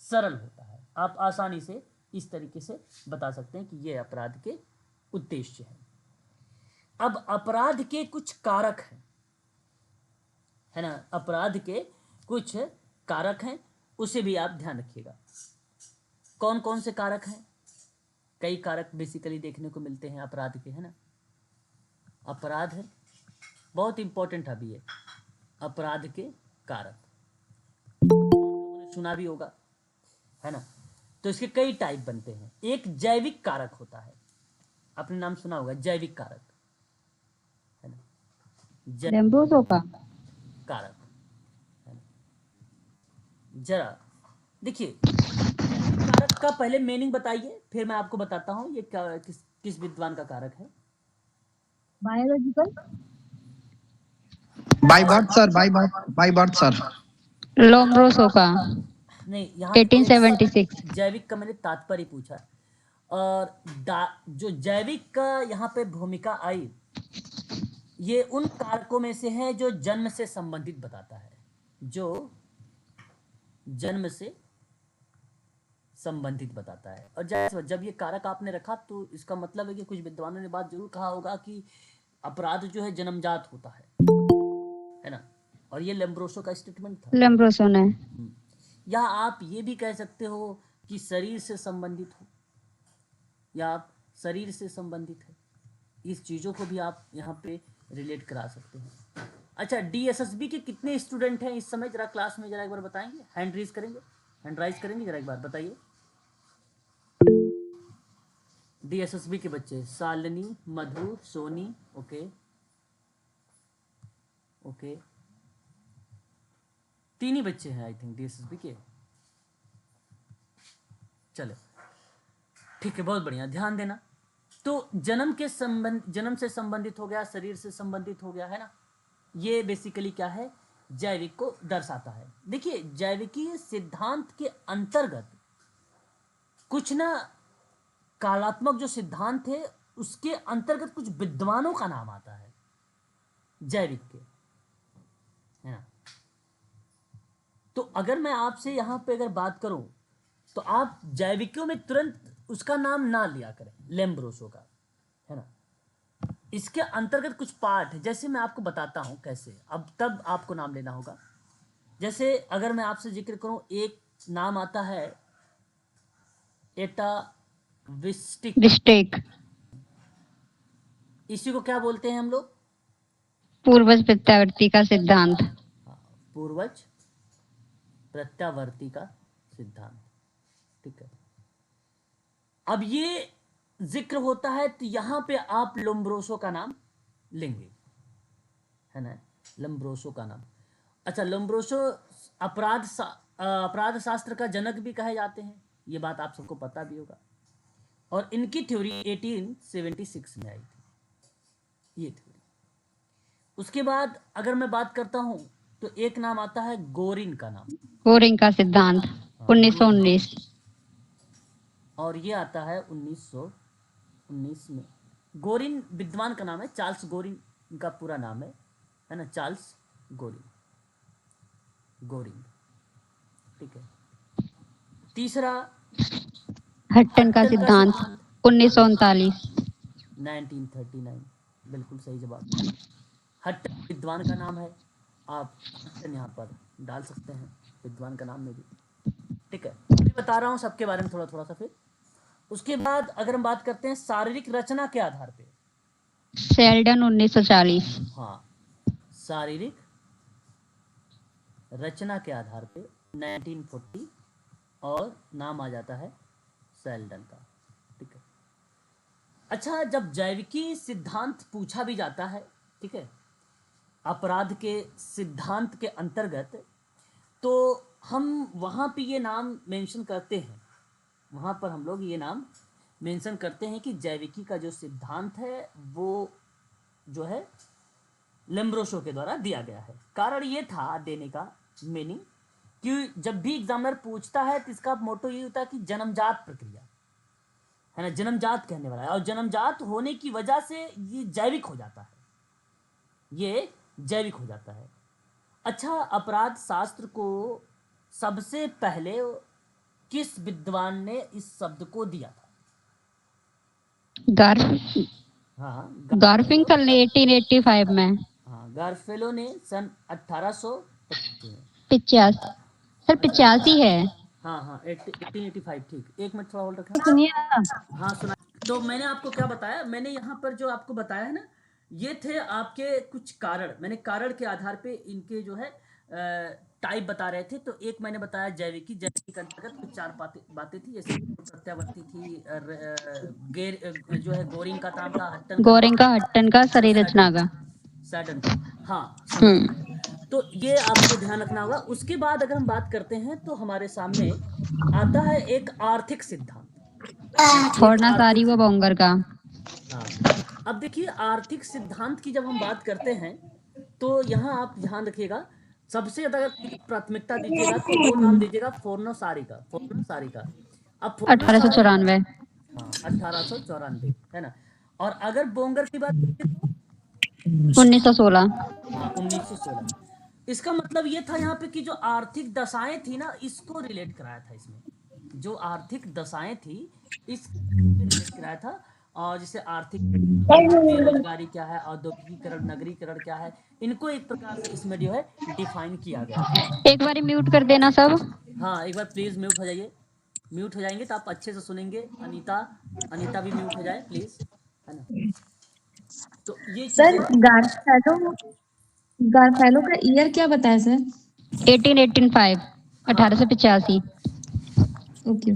सरल होता है, आप आसानी से इस तरीके से बता सकते हैं कि ये अपराध के उद्देश्य है। अब अपराध के कुछ कारक हैं, है ना, अपराध के कुछ कारक हैं, उसे भी आप ध्यान रखिएगा। कौन कौन से कारक हैं? कई कारक बेसिकली देखने को मिलते हैं अपराध के, है ना। अपराध है बहुत इंपॉर्टेंट अभी है, अपराध के कारक लोगों ने सुना भी होगा, है ना। तो इसके कई टाइप बनते हैं। एक जैविक कारक होता है, आपने नाम सुना होगा जैविक कारक, है ना, जैविक लेम्ब्रोसो का कारक, है ना। जरा देखिए कारक का पहले मीनिंग बताइए, फिर मैं आपको बताता हूँ ये किस विद्वान का कारक है। Biological By birth, sir. By birth, sir. Lombroso का नहीं, यहाँ पे 1876 जैविक का मैंने तात्पर्य पूछा, और जो जैविक का यहाँ पे भूमिका आई, ये उन कारकों में से है जो जन्म से संबंधित बताता है, जो जन्म से संबंधित बताता है। और जब ये कारक आपने रखा तो इसका मतलब है कि कुछ विद्वानों ने बात जरूर कहा होगा कि अपराध जो है जन्मजात होता है ना। और ये लेम्ब्रोसो का स्टेटमेंट था। लेम्ब्रोसो ने या आप ये भी कह सकते हो कि शरीर से संबंधित हो, या आप शरीर से संबंधित है, इस चीज़ों को भी आप यहाँ पे रिलेट करा सकते हैं। अच्छा, डीएसएसबी के कितने स्टूडेंट हैं इस समय, जरा क्लास में जरा एक बार बताएंगे, हैंड रेज करेंगे, हैंड राइज करेंगे, जरा एक बार बताइए। डीएसएसबी के बच्चे शालिनी, मधु, सोनी, ओके ओके, 3 ही बच्चे हैं आई थिंक डीएसएसबी के। चलो ठीक है, बहुत बढ़िया, ध्यान देना। तो जन्म से संबंधित हो गया, शरीर से संबंधित हो गया, है ना। ये बेसिकली क्या है, जैविक को दर्शाता है। देखिए जैविकीय सिद्धांत के अंतर्गत कुछ ना कालात्मक जो सिद्धांत है उसके अंतर्गत कुछ विद्वानों का नाम आता है जैविक के, है ना। तो अगर मैं आपसे यहाँ पे अगर बात करूं तो आप जैविकियों में तुरंत उसका नाम ना लिया करें, लेम्ब्रोसो का, है ना। इसके अंतर्गत कुछ पार्ट है, जैसे मैं आपको बताता हूं कैसे, अब तब आपको नाम लेना होगा। जैसे अगर मैं आपसे जिक्र करूं, एक नाम आता है एटाविस्टिक, विस्टेक इसी को क्या बोलते हैं हम लोग, पूर्वज प्रत्यावर्ती का सिद्धांत। पूर्वज प्रत्यावर्ती का सिद्धांत, ठीक है। अब ये जिक्र होता है तो यहां पे आप लोम्ब्रोसो का नाम लेंगे, है ना, लोम्ब्रोसो का नाम। अच्छा, लोम्ब्रोसो अपराध शास्त्र का जनक भी कहे जाते हैं, ये बात आप सबको पता भी होगा। और इनकी थ्योरी 1876 में आई थी, ये थ्योरी। उसके बाद अगर मैं बात करता हूं तो एक नाम आता है गोरिन का नाम, गोरिंग का सिद्धांत 1919। और ये आता है 1919 में। गोरिन विद्वान का नाम है, चार्ल्स गोरिन इनका पूरा नाम है ना, चार्ल्स गोरिन, ठीक है। तीसरा हट्टन का सिद्धांत 1939। 1939, बिल्कुल सही जवाब। हट्टन विद्वान का नाम है, आप हट्टन यहाँ पर डाल सकते हैं विद्वान का नाम में भी, ठीक है। मैं बता रहा हूँ सबके बारे में थोड़ा थोड़ा सा। फिर उसके बाद अगर हम बात करते हैं शारीरिक रचना के आधार पे, शेल्डन 1940। हाँ, शारीरिक रचना के आधार पे 1940, और नाम आ जाता है शेल्डन का, ठीक है। अच्छा, जब जैविकी सिद्धांत पूछा भी जाता है, ठीक है, अपराध के सिद्धांत के अंतर्गत, तो हम वहाँ पे ये नाम मेंशन करते हैं, वहाँ पर हम लोग ये नाम मेंशन करते हैं कि जैविकी का जो सिद्धांत है वो जो है लेम्ब्रोसो के द्वारा दिया गया है। कारण ये था देने का मीनिंग कि जब भी एग्जामिनर पूछता है तो इसका मोटो ये होता है कि जन्मजात प्रक्रिया, है ना, जन्मजात कहने वाला है, और जन्मजात होने की वजह से ये जैविक हो जाता है, ये जैविक हो जाता है। अच्छा, अपराध शास्त्र को सबसे पहले किस विद्वान ने इस शब्द को दिया था? गार्फ हाँ गार्फिंकल ने 1885 में। हाँ गारफेलो ने सन 1800 85 सर, 85 है। हाँ हाँ 1885 ठीक। एक मिनट थोड़ा होल्ड रखना। सुनिए ना, हाँ सुना। तो मैंने आपको क्या बताया, मैंने यहाँ पर जो आपको बताया है ना, ये थे आपके कुछ कारण। मैंने कारण के आधार पे इनके जो है टाइप बता रहे थे। तो एक मैंने बताया जैविकी, जैविकी के अंतर्गत कुछ चार बातें थी, जैसे प्रत्यावर्ती थी, जो है गोरिंग का नाम था, हट्टन का नाम गोरेंका हट्टन का, और शरीर रचना सैडन का। सैडन का। हाँ समझ हम्म। गए। तो ये आपको ध्यान रखना होगा। उसके बाद अगर हम बात करते हैं तो हमारे सामने आता है एक आर्थिक सिद्धांत। एक फोर्नासारी आर्थिक व सिद्धांत। बोंगर का। हाँ, अब देखिए आर्थिक सिद्धांत की जब हम बात करते हैं तो यहाँ आप ध्यान रखिएगा, सबसे ज्यादा अगर प्राथमिकता दीजिएगा तो वो नाम दीजिएगा फोर्नासारी का, फोर्नासारी का। अब फोर्नासारी, 1894। हाँ 1894 है ना। और अगर बोंगर की बात करें तो 1916। हाँ 1916। इसका मतलब ये था यहाँ पे कि जो आर्थिक दशाएं थी ना, इसको रिलेट कराया था इसमें। जो आर्थिक दशाएं थी इसको रिलेट कराया था। और जैसे आर्थिक बेरोजगारी क्या है, औद्योगिकीकरण, नगरीकरण क्या है, इनको एक प्रकार से इसमें जो है डिफाइन किया गया था। एक बार म्यूट कर देना सब। हाँ एक बार प्लीज म्यूट हो जाइए। म्यूट हो जाएंगे तो आप अच्छे से सुनेंगे। अनीता, अनीता भी म्यूट हो जाए प्लीज, है ना। तो ये सर चीजें, गारफेलो का ईयर क्या बताया सर? 1885, हाँ 1885। ओके।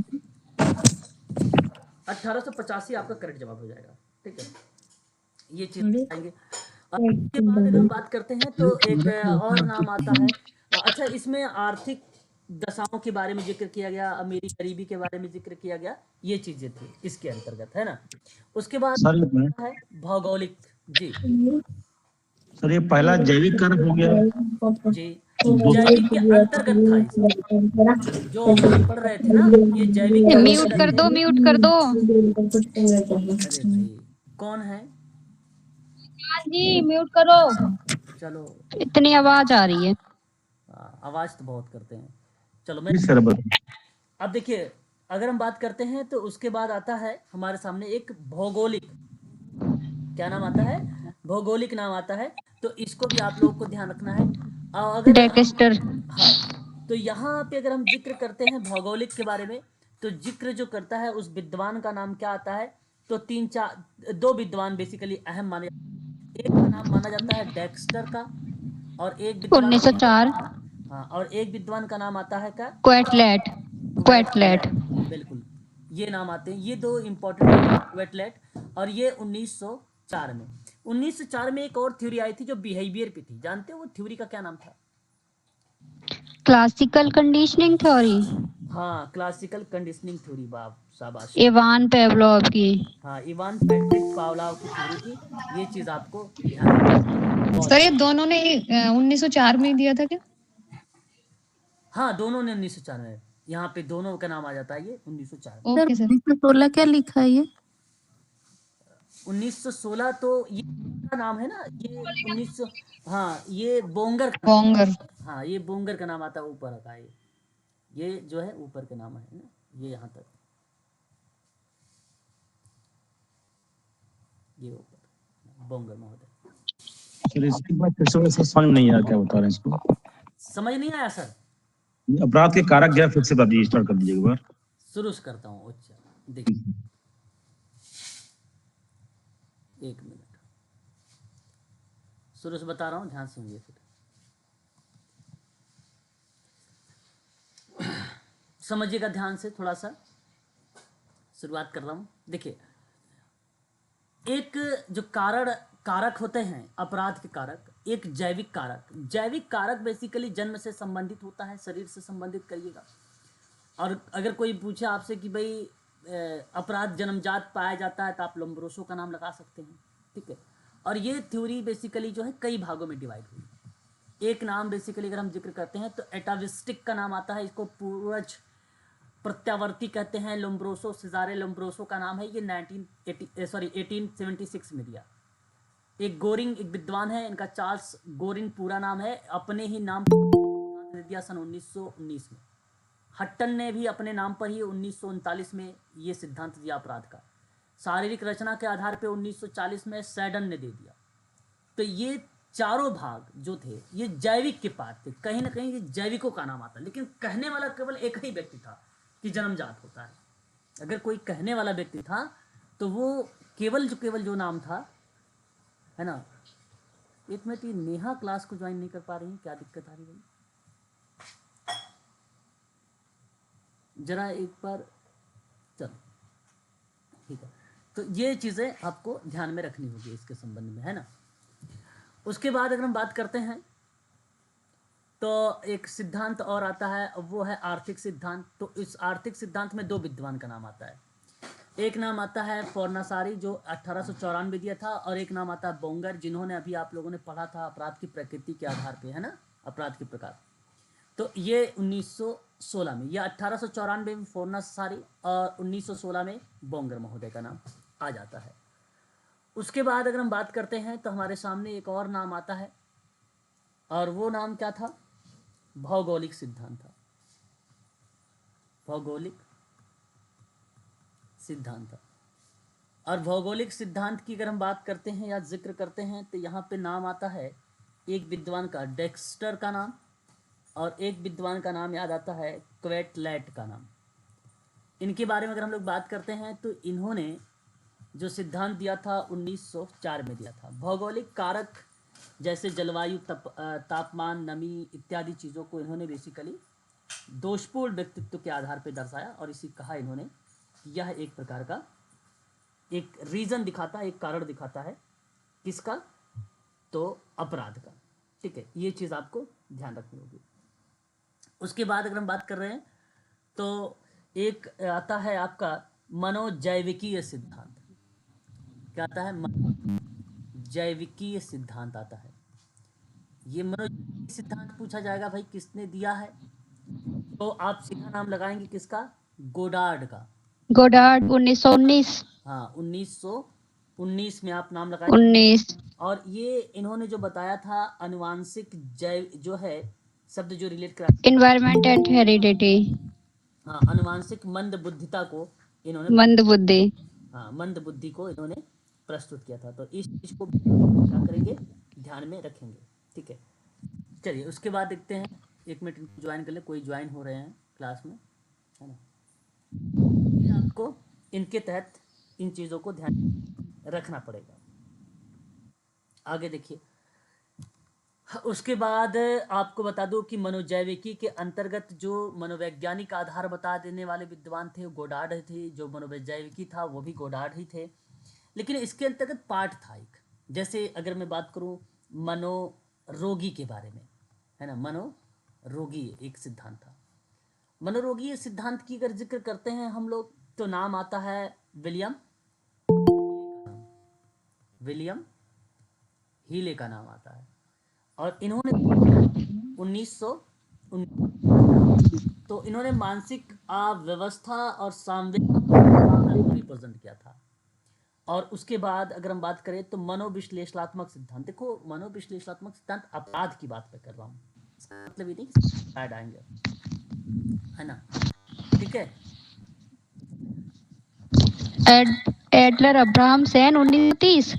1885 आपका करेक्ट जवाब हो जाएगा। ठीक है, ये चीज अरे आएंगे। अब इसके बाद अगर हम बात करते हैं तो एक और नाम आता है। अच्छा, इसमें आर्थिक दशाओं के बारे में जिक्र किया गया, अमीरी गरीबी के बारे में जिक्र किया गया, ये चीजें थी इसके अंतर्गत, है ना। उसके बाद सर एक मिनट, है भौगोलिक। जी सर ये पहला जैविक कारक हो गया, जी, जैविक के अंतर्गत था इसमें। जो हम पढ़ रहे थे ना, ये जैविक के म्यूट अंतर्गत कर थे। दो, म्यूट कर दो। अरे भाई कौन है, हाँ जी, म्यूट करो। चलो। इतनी आवाज आ रही है। आवाज तो बहुत करते हैं। चलो मैं, जी सर बता। अब देखिए अगर हम बात करते हैं तो उसके बाद आता है हमारे सामने एक भौगोलिक। क्या नाम आता है, भौगोलिक नाम आता है। तो इसको भी आप लोगों को ध्यान रखना है। अगर हम, डेकेस्टर। हाँ, तो यहाँ पे अगर हम जिक्र करते हैं भौगोलिक के बारे में, तो जिक्र जो करता है उस विद्वान का नाम क्या आता है, तो तीन चार, दो विद्वान बेसिकली अहम माने जाते हैं। एक का नाम माना जाता है डेक्स्टर का, और एक विद्वान, 1904। हाँ, और एक विद्वान का नाम आता है क्या, क्वेटलेट। क्वेटलेट। क्वेटलैट। बिल्कुल, ये नाम आते हैं, ये दो इंपॉर्टेंट नाम है, क्वेटलैट। और ये 1904 में, 1904 में एक और थ्योरी आई थी जो बिहेवियर पे थी। जानते हो वो थ्योरी का क्या नाम था? Classical conditioning theory. हाँ क्लासिकल कंडीशनिंग थ्योरी, बाप शाबाश। इवान पेवलोव की। हाँ इवान पेट्रिक पावलोव की थ्योरी थी। ये चीज आपको ध्यान रखना है। सर ये दोनों ने 1904 में ही दिया था क्या? हाँ दोनों ने 1904 में, यहाँ पे दोनों का नाम आ जाता है, ये 1904 में। Okay sir. 1916 क्या लिखा है ये? 1916 तो ये का नाम है ना, ये 1900, हाँ ये बोंगर का नाम, बोंगर। हाँ ये बोंगर का नाम आता है ऊपर का। ये जो है ऊपर का नाम है ना, ये यहाँ तक, ये ऊपर बोंगर महोदय। सर इसके बाद फिर से वैसे समझ में नहीं आया क्या बता रहे हैं इसको। समझ नहीं आया सर? अपराध के कारक क्या है, फिर से बता दीजिए, स्टार्ट कर दीजिए एक बार। शुरू से करता हूँ। अच्छा देखिए, एक मिनट, शुरू से बता रहा हूँ, ध्यान से सुनिए। फिर समझिएगा ध्यान से, थोड़ा सा शुरुआत कर रहा हूँ। देखिए, एक जो कारक होते हैं अपराध के कारक, एक जैविक कारक। जैविक कारक बेसिकली जन्म से संबंधित होता है, शरीर से संबंधित करिएगा। और अगर कोई पूछे आपसे कि भाई अपराध जन्मजात पाया जाता है, तो आप लोम्ब्रोसो का नाम लगा सकते हैं। ठीक है, और ये थ्योरी बेसिकली जो है कई भागों में डिवाइड हुई। एक नाम बेसिकली अगर हम जिक्र करते हैं तो एटाविस्टिक का नाम आता है, इसको पूर्वज प्रत्यावर्ती कहते हैं। लोम्ब्रोसो, सिजारे लोम्ब्रोसो का नाम है, ये 1876 में दिया। एक गोरिंग, एक विद्वान है, इनका चार्ल्स गोरिंग पूरा नाम है, अपने ही नाम पर दिया सन 1919 में। हट्टन ने भी अपने नाम पर ही 1939 में ये सिद्धांत दिया अपराध का। शारीरिक रचना के आधार पे 1940 में सैडन ने दे दिया। तो ये चारों भाग जो थे ये जैविक के पार्ट थे, कहीं ना कहीं ये जैविकों का नाम आता है, लेकिन कहने वाला केवल एक ही व्यक्ति था कि जन्मजात होता है। अगर कोई कहने वाला व्यक्ति था तो वो केवल जो नाम था, है ना। एक मिनट, ये नेहा क्लास को ज्वाइन नहीं कर पा रही, क्या दिक्कत आ रही है? जरा एक बार, चलो ठीक है। तो ये चीज़ें आपको ध्यान में रखनी होगी इसके संबंध में, है ना। उसके बाद अगर हम बात करते हैं तो एक सिद्धांत और आता है, वो है आर्थिक सिद्धांत। तो इस आर्थिक सिद्धांत में 2 विद्वान का नाम आता है। एक नाम आता है फोर्नासारी जो 1894 दिया था, और एक नाम आता है बोंगर जिन्होंने अभी आप लोगों ने पढ़ा था अपराध की प्रकृति के आधार पे, है ना, अपराध के प्रकार। तो ये 1916 में, या 1894 में फोर्नासारी और 1916 में बोंगर महोदय का नाम आ जाता है। उसके बाद अगर हम बात करते हैं तो हमारे सामने एक और नाम आता है, और वो नाम क्या था? भौगोलिक सिद्धांत था। भौगोलिक सिद्धांत था। और भौगोलिक सिद्धांत की अगर हम बात करते हैं या जिक्र करते हैं तो यहाँ पे नाम आता है एक विद्वान का, डेक्स्टर का नाम, और एक विद्वान का नाम याद आता है क्वेटलैट का नाम। इनके बारे में अगर हम लोग बात करते हैं तो इन्होंने जो सिद्धांत दिया था 1904 में दिया था। भौगोलिक कारक जैसे जलवायु, तापमान, नमी इत्यादि चीज़ों को इन्होंने बेसिकली दोषपूर्ण व्यक्तित्व के आधार पर दर्शाया, और इसी कहा इन्होंने यह एक प्रकार का एक रीज़न दिखाता है, एक कारण दिखाता है। किसका? तो अपराध का। ठीक है, ये चीज़ आपको ध्यान रखनी होगी। उसके बाद अगर हम बात कर रहे हैं तो एक आता है आपका मनोजैविकीय सिद्धांत। क्या आता है? मनोजैविकीय सिद्धांत आता है। ये मनोजैविकीय सिद्धांत पूछा जाएगा भाई किसने दिया है, तो आप सीधा नाम लगाएंगे किसका? गोडार्ड का। गोडार्ड 1919। हाँ, 1919 में आप नाम लगाएंगे। 19। और ये इन्होंने जो बताया था अनुवांशिक जैव जो है शब्द जो रिलेट करा, एनवायरमेंट एंड हेरिडिटी। हाँ, अनुवांशिक मंद बुद्धिता को इन्होंने, मंद बुद्धि। हाँ, मंद बुद्धि को इन्होंने प्रस्तुत किया था। तो इस चीज को क्या करेंगे? ध्यान में रखेंगे। ठीक है, चलिए उसके बाद देखते हैं। एक मिनट इनको ज्वाइन कर ले, कोई ज्वाइन हो रहे हैं क्लास में, है ना। ये आपको इनके तहत इन चीज़ों को ध्यान रखना पड़ेगा। आगे देखिए, उसके बाद आपको बता दूं कि मनोजैविकी के अंतर्गत जो मनोवैज्ञानिक आधार बता देने वाले विद्वान थे वो गोडार्ड थे। जो मनोवैज्ञानिकी था वो भी गोडार्ड ही थे, लेकिन इसके अंतर्गत पार्ट था एक। जैसे अगर मैं बात करूं मनोरोगी के बारे में, है ना, मनोरोगी एक सिद्धांत था। मनोरोगी सिद्धांत की अगर जिक्र करते हैं हम लोग तो नाम आता है विलियम हीले का नाम आता है। और इन्होंने 1900 तो इन्होंने मानसिक अव्यवस्था और संवेग को रिप्रेजेंट किया था। और उसके बाद अगर हम बात करें तो मनोविश्लेषणात्मक सिद्धांत। देखो, मनोविश्लेषणात्मक सिद्धांत अपराध की बात मैं कर रहा हूँ, इसका मतलब ये नहीं कि ऐड आएंगे, है ना। ठीक है, एडलर अब्राहम सेन 1930।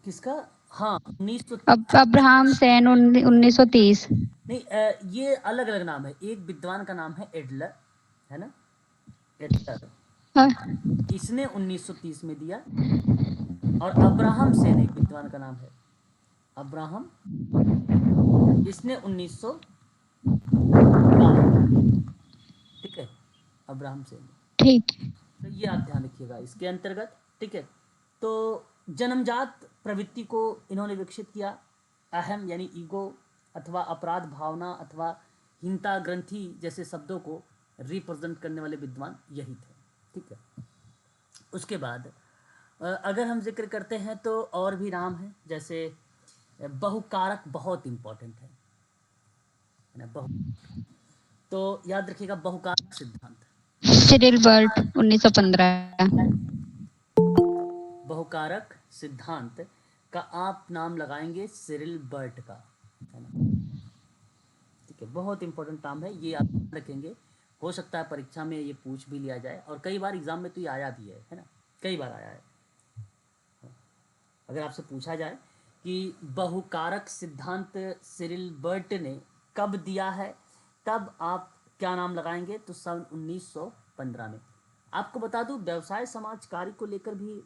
किसका? हाँ, 1900। अब्राहम सेन 1930। नहीं, ये अलग अलग नाम है। एक विद्वान का नाम है एडलर, है ना, एडलर। हाँ। इसने 1930 में दिया। और अब्राहम सेन एक विद्वान का नाम है, अब्राहम, इसने 1900। ठीक है, अब्राहम सेन। ठीक। तो ये आप ध्यान रखिएगा इसके अंतर्गत। ठीक है, तो जन्मजात प्रवृत्ति को इन्होंने विकसित किया। अहम यानी ईगो अथवा अपराध भावना अथवा हिंता ग्रंथि जैसे शब्दों को रिप्रेजेंट करने वाले विद्वान यही थे। ठीक है, उसके बाद अगर हम जिक्र करते हैं तो और भी नाम हैं, जैसे बहुकारक बहुत इम्पोर्टेंट है ना। तो याद रखिएगा बहुकारक सिद्धांत। Cyril Burt 1915। बहुकारक सिद्धांत का आप नाम लगाएंगे सिरिल बर्ट का, है ना। ठीक है, बहुत इंपॉर्टेंट नाम है, ये आप रखेंगे। हो सकता है परीक्षा में ये पूछ भी लिया जाए, और कई बार एग्जाम में तो ये आया भी है ना, कई बार आया है। अगर आपसे पूछा जाए कि बहुकारक सिद्धांत सिरिल बर्ट ने कब दिया है, तब आप क्या नाम लगाएंगे? तो सन 1915 में। आपको बता दूं, व्यवसाय समाज कार्य को लेकर भी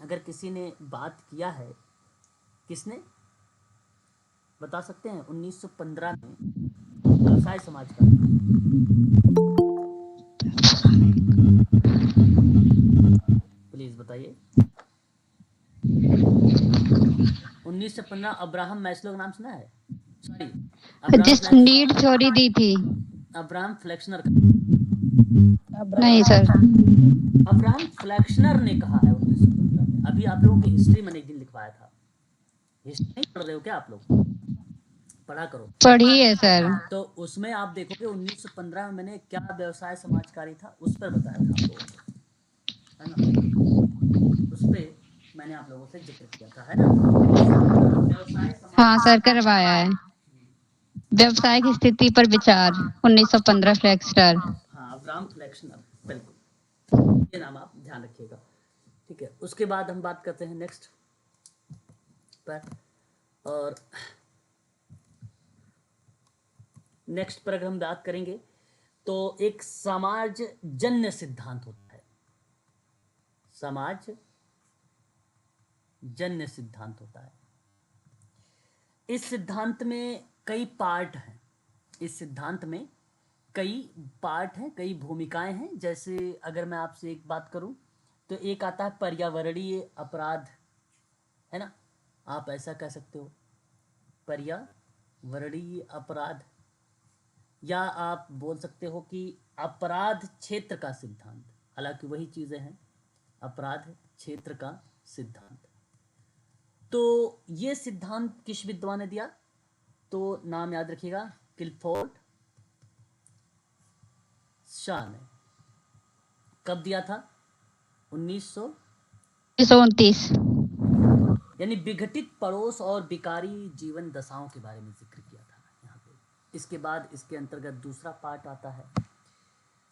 अगर किसी ने बात किया है, किसने बता सकते हैं? 1915 में व्यवसाय समाज कार्य। प्लीज बताइए। 1915 अब्राहम मैस्लो का नाम सुना है? सॉरी, जिस नीड थ्योरी दी थी। अब्राहम फ्लेक्सनर नहीं सर। अब्राहम फ्लेक्सनर ने कहा है 1915 में। अभी आप लोगों की हिस्ट्री मैंने एक दिन लिखवाया था, हिस्ट्री नहीं पढ़ रहे हो क्या आप लोग? पढ़ा करो। पढ़ी है सर। तो उसमें आप देखोगे 1915 में मैंने क्या व्यवसाय समाजकारी था उस पर बताया था आप लोगों को, है ना? उस पे मैंने आप लोगों से जिक्र किया था, है ना? व्यवसाय समाज। हाँ सर, करवाया है। व्यवसायिक स्थिति पर विचार 1915 फ्लेक्सनर। हाँ, अब्राहम फ्लेक्सनर, बिल्कुल, ये नाम आप ध्यान रखिएगा। ठीक है, उसके बाद हम बात करते हैं नेक्स्ट पर, और नेक्स्ट पर अगर हम बात करेंगे तो एक समाज जन्य सिद्धांत होता है। समाज जन्य सिद्धांत होता है। इस सिद्धांत में कई पार्ट हैं। इस सिद्धांत में कई पार्ट हैं, कई भूमिकाएं हैं। जैसे अगर मैं आपसे एक बात करूं तो एक आता है पर्यावरणीय अपराध, है ना? आप ऐसा कह सकते हो, पर्यावरणीय अपराध, या आप बोल सकते हो कि अपराध क्षेत्र का सिद्धांत। हालांकि वही चीजें हैं, अपराध क्षेत्र का सिद्धांत। तो ये सिद्धांत किस विद्वान ने दिया? तो नाम याद रखिएगा, क्लिफोर्ड शॉ ने। कब दिया था? 1929। यानी विघटित पड़ोस और विकारी जीवन दशाओं के बारे में जिक्र किया था यहाँ पे। इसके बाद इसके अंतर्गत दूसरा पार्ट आता है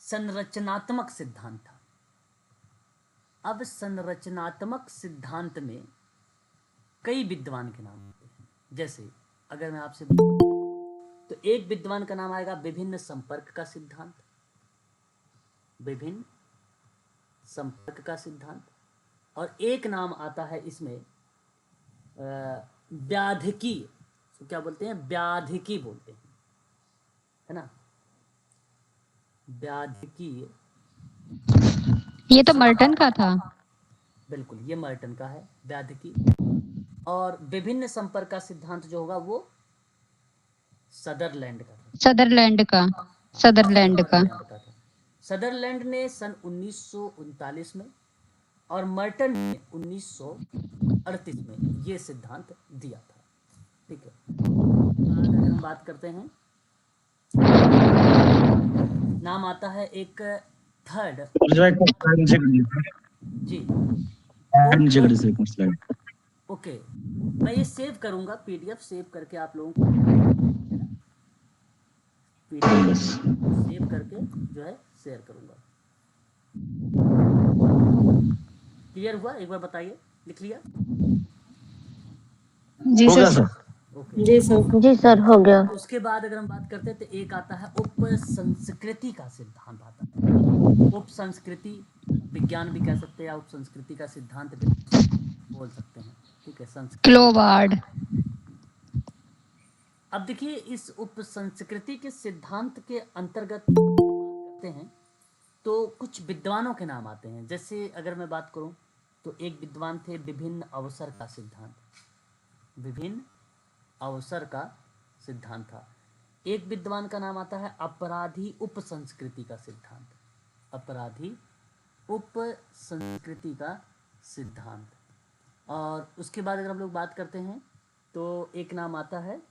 संरचनात्मक सिद्धांत था। अब संरचनात्मक सिद्धांत में कई विद्वान के नाम आते हैं। जैसे अगर मैं आपसे तो एक विद्वान का नाम आएगा विभिन्न संपर्क का सिद्धांत, विभिन्न संपर्क का सिद्धांत। और एक नाम आता है इसमें व्याधिकी, तो क्या बोलते हैं? व्याधिकी बोलते हैं, है ना? व्याधिकी, ये तो मर्टन का था। बिल्कुल, ये मर्टन का है व्याधिकी। और विभिन्न संपर्क का सिद्धांत जो होगा वो सदरलैंड का था। सदरलैंड का। सदरलैंड का। सदरलैंड ने सन 1939 में और मर्टन ने 1938 में ये सिद्धांत दिया था। ठीक है, अगर हम बात करते हैं, नाम आता है एक थर्ड जी। ओके, मैं ये सेव करूंगा, पीडीएफ सेव करके आप लोगों को, पीडीएफ सेव करके जो है शेयर करूंगा। क्लियर हुआ? एक बार बताइए, लिख लिया? जी सर। ओके, जी सर, हो गया। उसके बाद अगर हम बात करते हैं तो एक आता है उप संस्कृति का सिद्धांत आता है। उप संस्कृति विज्ञान भी कह सकते हैं, या उप संस्कृति का सिद्धांत भी बोल सकते हैं। ठीक है, संस्कृति। क्लोवार्ड। अब देखिए, इस उप संस्कृति के सिद्धांत के अंतर्गत करते हैं तो कुछ विद्वानों के नाम आते हैं। जैसे अगर मैं बात करूं तो एक विद्वान थे विभिन्न अवसर का सिद्धांत, विभिन्न अवसर का सिद्धांत था। एक विद्वान का नाम आता है अपराधी उप संस्कृति का सिद्धांत, अपराधी उप संस्कृति का सिद्धांत। और उसके बाद अगर हम लोग बात करते हैं तो एक नाम आता है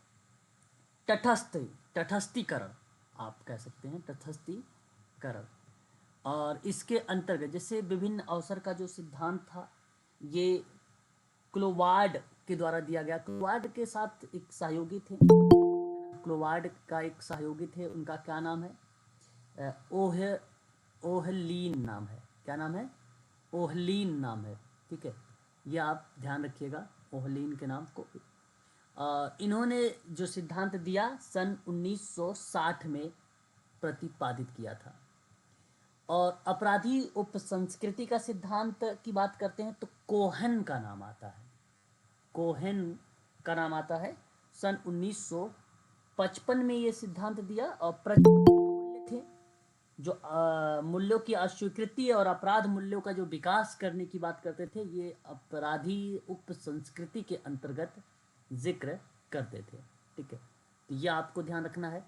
तटस्थीकरण, आप कह सकते हैं तटस्थीकरण। और इसके अंतर्गत जैसे विभिन्न अवसर का जो सिद्धांत था ये क्लोवार्ड के द्वारा दिया गया। क्लोवार्ड के साथ एक सहयोगी थे, क्लोवार्ड का एक सहयोगी थे, उनका क्या नाम है? ओह ओहलीन नाम है। क्या नाम है? ओहलीन नाम है। ठीक है, ये आप ध्यान रखिएगा ओहलीन के नाम को। इन्होंने जो सिद्धांत दिया सन 1960 में प्रतिपादित किया था। और अपराधी उपसंस्कृति का सिद्धांत की बात करते हैं तो कोहेन का नाम आता है। कोहेन का नाम आता है। सन 1955 में ये सिद्धांत दिया। और मूल्य थे जो मूल्यों की अस्वीकृति और अपराध मूल्यों का जो विकास करने की बात करते थे, ये अपराधी उपसंस्कृति के अंतर्गत जिक्र करते थे। ठीक है, तो ये आपको ध्यान रखना है।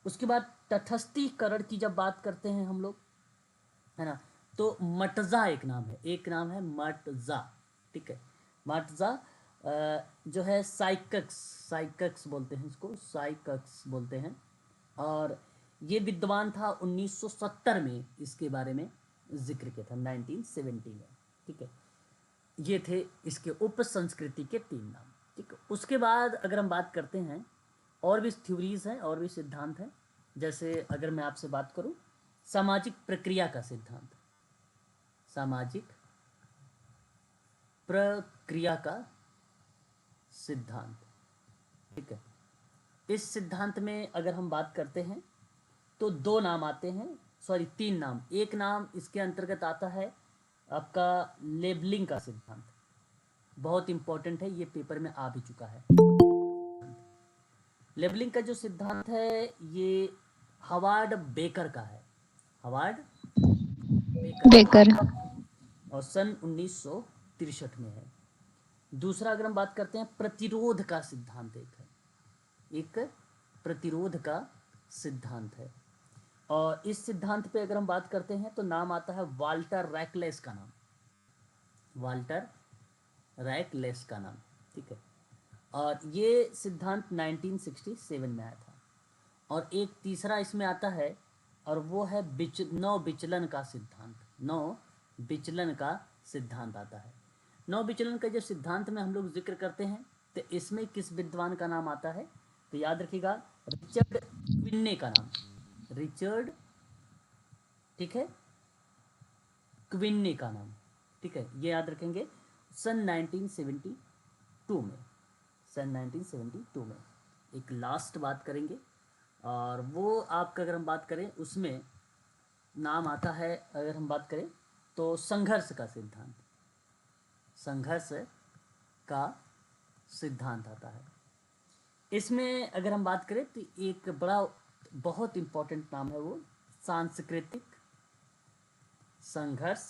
उसके बाद तटस्थीकरण की जब बात करते हैं हम लोग, है ना, तो मटजा एक नाम है। एक नाम है मटजा। ठीक है, मटजा जो है साइकक्स बोलते हैं इसको, साइकक्स बोलते हैं। और ये विद्वान था 1970 में, इसके बारे में जिक्र किया था 1970 में। ठीक है, ये थे इसके उप संस्कृति के 3 नाम। ठीक है, उसके बाद अगर हम बात करते हैं और भी थ्योरीज हैं और भी सिद्धांत हैं। जैसे अगर मैं आपसे बात करूं सामाजिक प्रक्रिया का सिद्धांत, सामाजिक प्रक्रिया का सिद्धांत। ठीक है, इस सिद्धांत में अगर हम बात करते हैं तो 2 नाम आते हैं, सॉरी 3 नाम। एक नाम इसके अंतर्गत आता है आपका लेबलिंग का सिद्धांत, बहुत इंपॉर्टेंट है, ये पेपर में आ भी चुका है। लेबलिंग का जो सिद्धांत है ये हवार्ड बेकर का है। Harvard baker. और सन 1963 में है। दूसरा अगर हम बात करते हैं प्रतिरोध का सिद्धांत, एक प्रतिरोध का सिद्धांत है। और इस सिद्धांत पे अगर हम बात करते हैं तो नाम आता है वाल्टर रैकलेस का नाम, वाल्टर रैकलेस का नाम। ठीक है, और ये सिद्धांत 1967 में आया था। और एक तीसरा इसमें आता है और वो है नौ विचलन का सिद्धांत। नौ विचलन का सिद्धांत आता है। नौ विचलन का जब सिद्धांत में हम लोग जिक्र करते हैं तो इसमें किस विद्वान का नाम आता है? तो याद रखिएगा रिचर्ड क्विन्ने का नाम, रिचर्ड, ठीक है, क्विन्ने का नाम। ठीक है, ये याद रखेंगे। सन 1972 में, सन 1972 में एक लास्ट बात करेंगे और वो आपका अगर हम बात करें उसमें नाम आता है, अगर हम बात करें तो संघर्ष का सिद्धांत, संघर्ष का सिद्धांत आता है। इसमें अगर हम बात करें तो एक बड़ा बहुत इम्पोर्टेंट नाम है वो सांस्कृतिक संघर्ष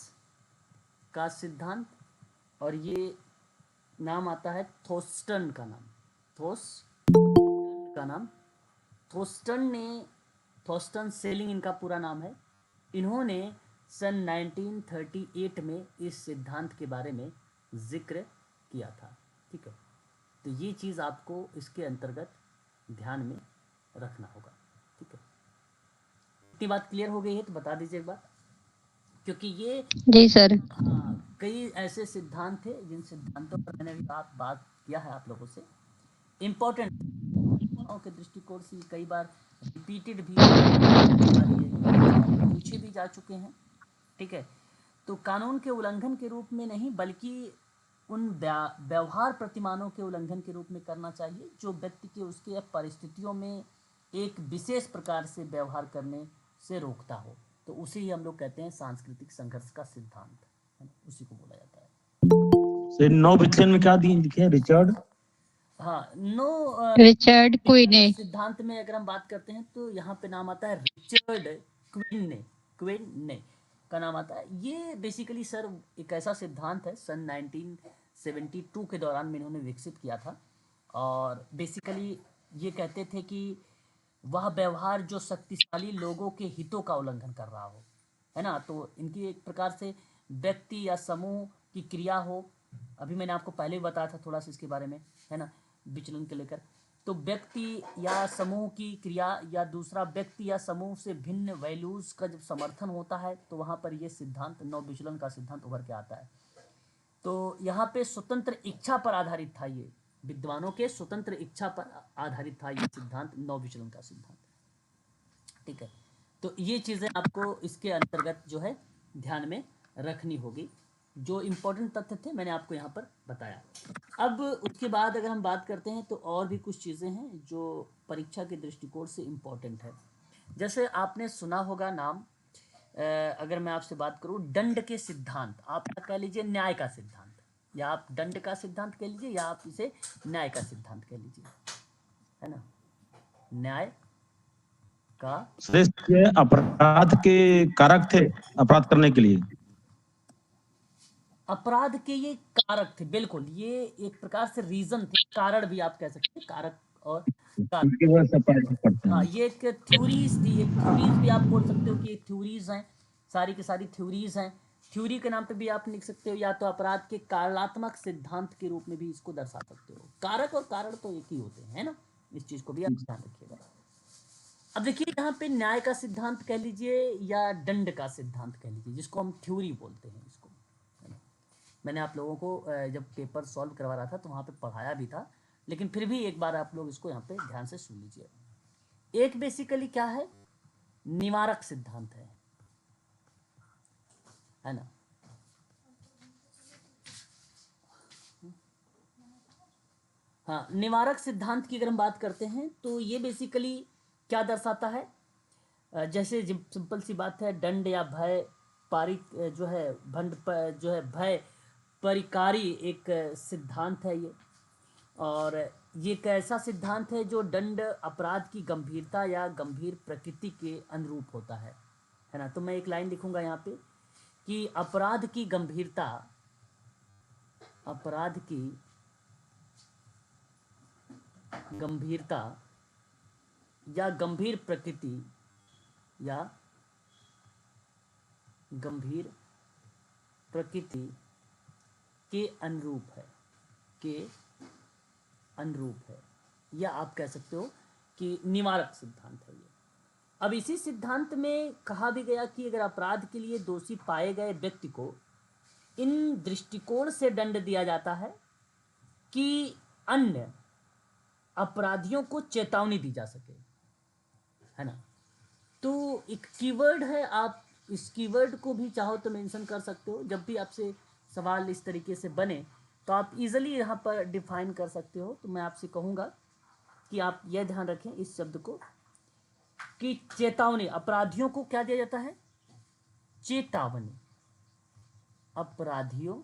का सिद्धांत। और ये नाम आता है थोस्टन का नाम, थोस्टन का नाम। थोस्टन सेलिंग इनका पूरा नाम है। इन्होंने सन 1938 में इस सिद्धांत के बारे में जिक्र किया था। ठीक है, तो ये चीज़ आपको इसके अंतर्गत ध्यान में रखना होगा। ठीक है, इतनी बात क्लियर हो गई है तो बता दीजिए एक बात, क्योंकि ये जी सर। हाँ, कई ऐसे सिद्धांत थे जिन सिद्धांतों पर मैंने अभी बात किया है आप लोगों से। इम्पोर्टेंट के दृष्टिकोण से कई बार रिपीटेड भी पूछे भी जा चुके हैं। ठीक है, तो कानून के उल्लंघन के रूप में नहीं बल्कि उन व्यवहार प्रतिमानों के उल्लंघन के रूप में करना चाहिए जो व्यक्ति के उसके परिस्थितियों में एक विशेष प्रकार से व्यवहार करने से रोकता हो। तो उसे ही हम लोग कहते हैं सांस्कृतिक संघर्ष का सिद्धांत, है ना, उसी को बोला जाता है। 9 विचलन में क्या दिए लिखे हैं रिचर्ड? हाँ, रिचर्ड क्विने सिद्धांत में अगर हम बात करते हैं तो यहाँ पे नाम आता है रिचर्ड क्विने का नाम आता है। ये बेसिकली सर एक ऐसा सिद्धांत है सन 1972 के दौरान में इन्होंने विकसित किया था। और बेसिकली ये कहते थे कि वह व्यवहार जो शक्तिशाली लोगों के हितों का उल्लंघन कर रहा हो, है ना, तो इनकी एक प्रकार से व्यक्ति या समूह की क्रिया हो। अभी मैंने आपको पहले ही बताया था थोड़ा सा इसके बारे में, है ना, विचलन के लेकर। तो व्यक्ति या समूह की क्रिया या दूसरा व्यक्ति या समूह से भिन्न वैल्यूज का जब समर्थन होता है तो वहाँ पर ये सिद्धांत नौ विचलन का सिद्धांत उभर के आता है। तो यहाँ पे स्वतंत्र इच्छा पर आधारित था, ये विद्वानों के स्वतंत्र इच्छा पर आधारित था ये सिद्धांत, नौ विचलन का सिद्धांत। ठीक है, तो ये चीज़ें आपको इसके अंतर्गत जो है ध्यान में रखनी होगी। जो इम्पोर्टेंट तथ्य थे मैंने आपको यहाँ पर बताया। अब उसके बाद अगर हम बात करते हैं तो और भी कुछ चीज़ें हैं जो परीक्षा के दृष्टिकोण से इम्पोर्टेंट है। जैसे आपने सुना होगा नाम, अगर मैं आपसे बात करूं दंड के सिद्धांत, आप कह लीजिए न्याय का सिद्धांत, या आप दंड का सिद्धांत कह लीजिए, या आप इसे न्याय का सिद्धांत कह लीजिए, है ना। न्याय का ये अपराध के कारक थे अपराध करने के लिए। अपराध के ये कारक थे, बिल्कुल, ये एक प्रकार से रीजन थे, कारण भी आप कह सकते हैं, कारक और कारण। इनकी वजह से अपराध करते हाँ, हैं। ये एक थ्योरीज थी, एक थ्योरीज भी आप बोल सकते हो कि एक थ्योरीज हैं, सारी की सारी थ्योरीज हैं। थ्योरी के नाम पे भी आप लिख सकते हो, या तो अपराध के कारणात्मक सिद्धांत के रूप में भी इसको दर्शा सकते हो। कारक और कारण तो एक ही होते हैं, है ना, इस चीज को भी आप ध्यान रखिएगा। अब देखिए यहाँ पे न्याय का सिद्धांत कह लीजिए या दंड का सिद्धांत कह लीजिए, जिसको हम थ्योरी बोलते हैं इसको, है ना। मैंने आप लोगों को जब पेपर सॉल्व करवा रहा था तो वहाँ पे पढ़ाया भी था, लेकिन फिर भी एक बार आप लोग इसको यहाँ पे ध्यान से सुन लीजिए। एक बेसिकली क्या है, निवारक सिद्धांत है ना। हाँ, निवारक सिद्धांत की अगर हम बात करते हैं तो ये बेसिकली क्या दर्शाता है, जैसे सिंपल सी बात है, दंड या भय पारिक जो है जो है भय परिकारी एक सिद्धांत है ये। और ये एक ऐसा सिद्धांत है जो दंड अपराध की गंभीरता या गंभीर प्रकृति के अनुरूप होता है ना। तो मैं एक लाइन लिखूंगा यहाँ पे कि अपराध की गंभीरता या गंभीर प्रकृति या गंभीर प्रकृति के अनुरूप है, या आप कह सकते हो कि निवारक सिद्धांत है ये। अब इसी सिद्धांत में कहा भी गया कि अगर अपराध के लिए दोषी पाए गए व्यक्ति को इन दृष्टिकोण से दंड दिया जाता है कि अन्य अपराधियों को चेतावनी दी जा सके, है ना। तो एक कीवर्ड है, आप इस कीवर्ड को भी चाहो तो मेंशन कर सकते हो। जब भी आपसे सवाल इस तरीके से बने तो आप इजीली यहाँ पर डिफाइन कर सकते हो। तो मैं आपसे कहूँगा कि आप यह ध्यान रखें इस शब्द को कि चेतावनी, अपराधियों को क्या दिया जाता है, चेतावनी, अपराधियों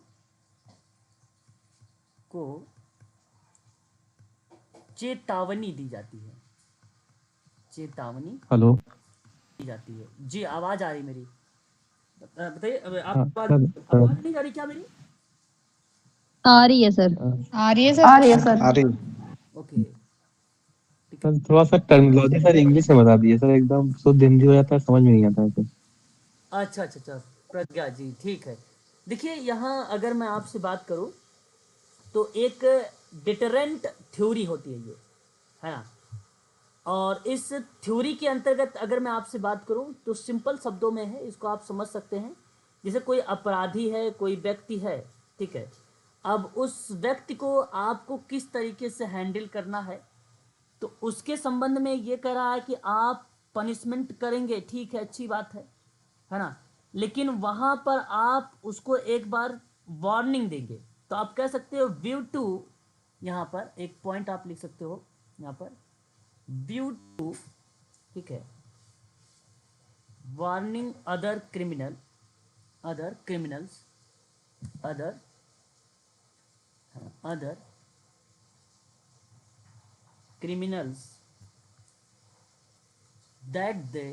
को चेतावनी दी जाती है, चेतावनी हेलो दी जाती है। जी, आवाज आ रही मेरी, बताइए। आप हाँ, आवाज नहीं आ रही क्या मेरी? आ रही है सर। आ रही है सर। अरे ओके, सर थोड़ा सा टर्मिनोलॉजी सर इंग्लिश में बता दीजिए सर, एकदम शुद्ध हिंदी हो जाता है, समझ में नहीं आता है सर। अच्छा, प्रज्ञा जी, ठीक है। देखिए यहाँ अगर मैं आपसे बात करूं तो एक डिटरेंट थ्योरी होती है ये, है ना। और इस थ्योरी के अंतर्गत अगर मैं आपसे बात करूं तो सिंपल शब्दों में है, इसको आप समझ सकते हैं। जैसे कोई अपराधी है, कोई व्यक्ति है, ठीक है। अब उस व्यक्ति को आपको किस तरीके से हैंडल करना है, तो उसके संबंध में ये कह रहा है कि आप पनिशमेंट करेंगे, ठीक है, अच्छी बात है ना। लेकिन वहां पर आप उसको एक बार वार्निंग देंगे। तो आप कह सकते हो व्यू टू, यहाँ पर एक पॉइंट आप लिख सकते हो यहाँ पर, व्यू टू, ठीक है, warning other criminals that they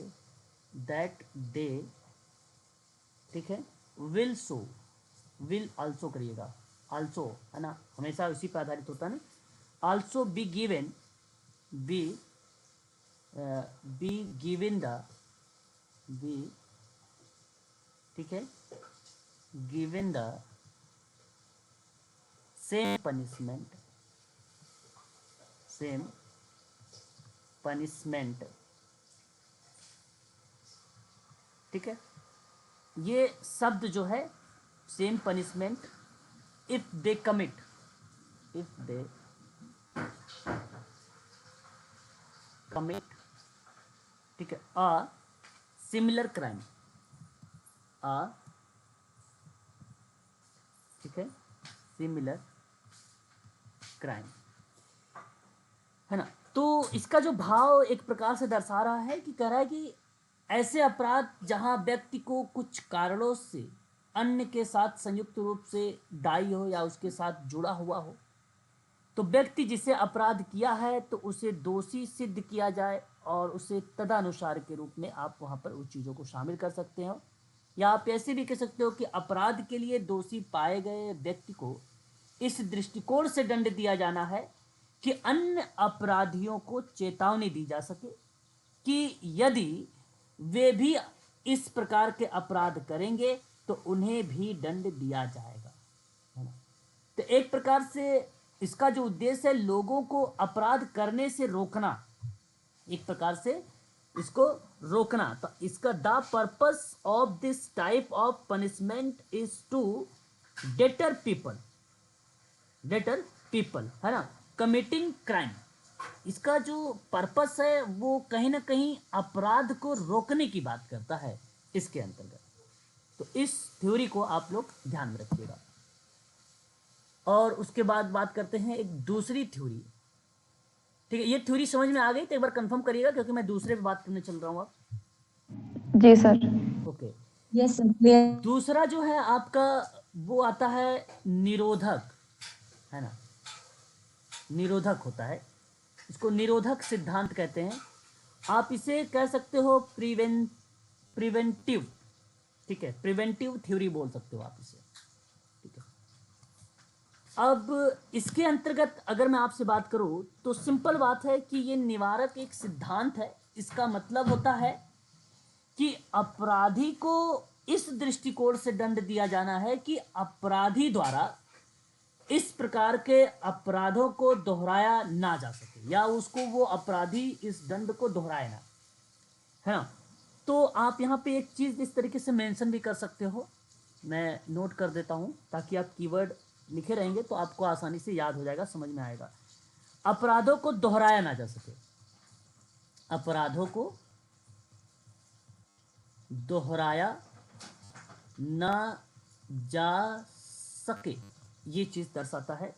ठीक है, विल आल्सो करिएगा, आल्सो, है ना, हमेशा उसी पर आधारित होता है ना। आल्सो बी गिवन ठीक है, गिवन द सेम पनिशमेंट, ठीक है। ये शब्द जो है same punishment if they commit ठीक है, सिमिलर क्राइम, ठीक है, सिमिलर क्राइम, है ना। तो इसका जो भाव एक प्रकार से दर्शा रहा है कि कह रहा है कि ऐसे अपराध जहां व्यक्ति को कुछ कारणों से अन्य के साथ संयुक्त रूप से दायी हो या उसके साथ जुड़ा हुआ हो, तो व्यक्ति जिसे अपराध किया है तो उसे दोषी सिद्ध किया जाए और उसे तदनुसार के रूप में आप वहां पर उस चीज़ों को शामिल कर सकते हो। या आप ऐसे भी कह सकते हो कि अपराध के लिए दोषी पाए गए व्यक्ति को इस दृष्टिकोण से दंड दिया जाना है कि अन्य अपराधियों को चेतावनी दी जा सके कि यदि वे भी इस प्रकार के अपराध करेंगे तो उन्हें भी दंड दिया जाएगा, है ना। तो एक प्रकार से इसका जो उद्देश्य है लोगों को अपराध करने से रोकना, एक प्रकार से इसको रोकना। तो इसका the purpose of this type of punishment is to deter people, है ना, कमिटिंग क्राइम। इसका जो पर्पस है वो कहीं ना कहीं अपराध को रोकने की बात करता है इसके अंतर्गत। तो इस थ्योरी को आप लोग ध्यान में रखिएगा। और उसके बाद बात करते हैं एक दूसरी थ्योरी, ठीक है। ये थ्योरी समझ में आ गई तो एक बार कंफर्म करिएगा, क्योंकि मैं दूसरे पे बात करने चल रहा हूँ अब। जी सर। Okay, yes sir. दूसरा जो है आपका वो आता है निरोधक, है ना, निरोधक होता है। इसको निरोधक सिद्धांत कहते हैं। आप इसे कह सकते हो प्रिवेंटिव, ठीक है, प्रिवेंटिव थ्योरी बोल सकते हो आप इसे, ठीक है। अब इसके अंतर्गत अगर मैं आपसे बात करूं तो सिंपल बात है कि ये निवारक एक सिद्धांत है। इसका मतलब होता है कि अपराधी को इस दृष्टिकोण से दंड दिया जाना है कि अपराधी द्वारा इस प्रकार के अपराधों को दोहराया ना जा सके, या उसको वो अपराधी इस दंड को दोहराए ना, है ना। तो आप यहाँ पे एक चीज़ इस तरीके से मेंशन भी कर सकते हो, मैं नोट कर देता हूँ ताकि आप कीवर्ड लिखे रहेंगे तो आपको आसानी से याद हो जाएगा, समझ में आएगा। अपराधों को दोहराया ना जा सके, अपराधों को दोहराया ना जा सके, ये चीज़ दर्शाता है।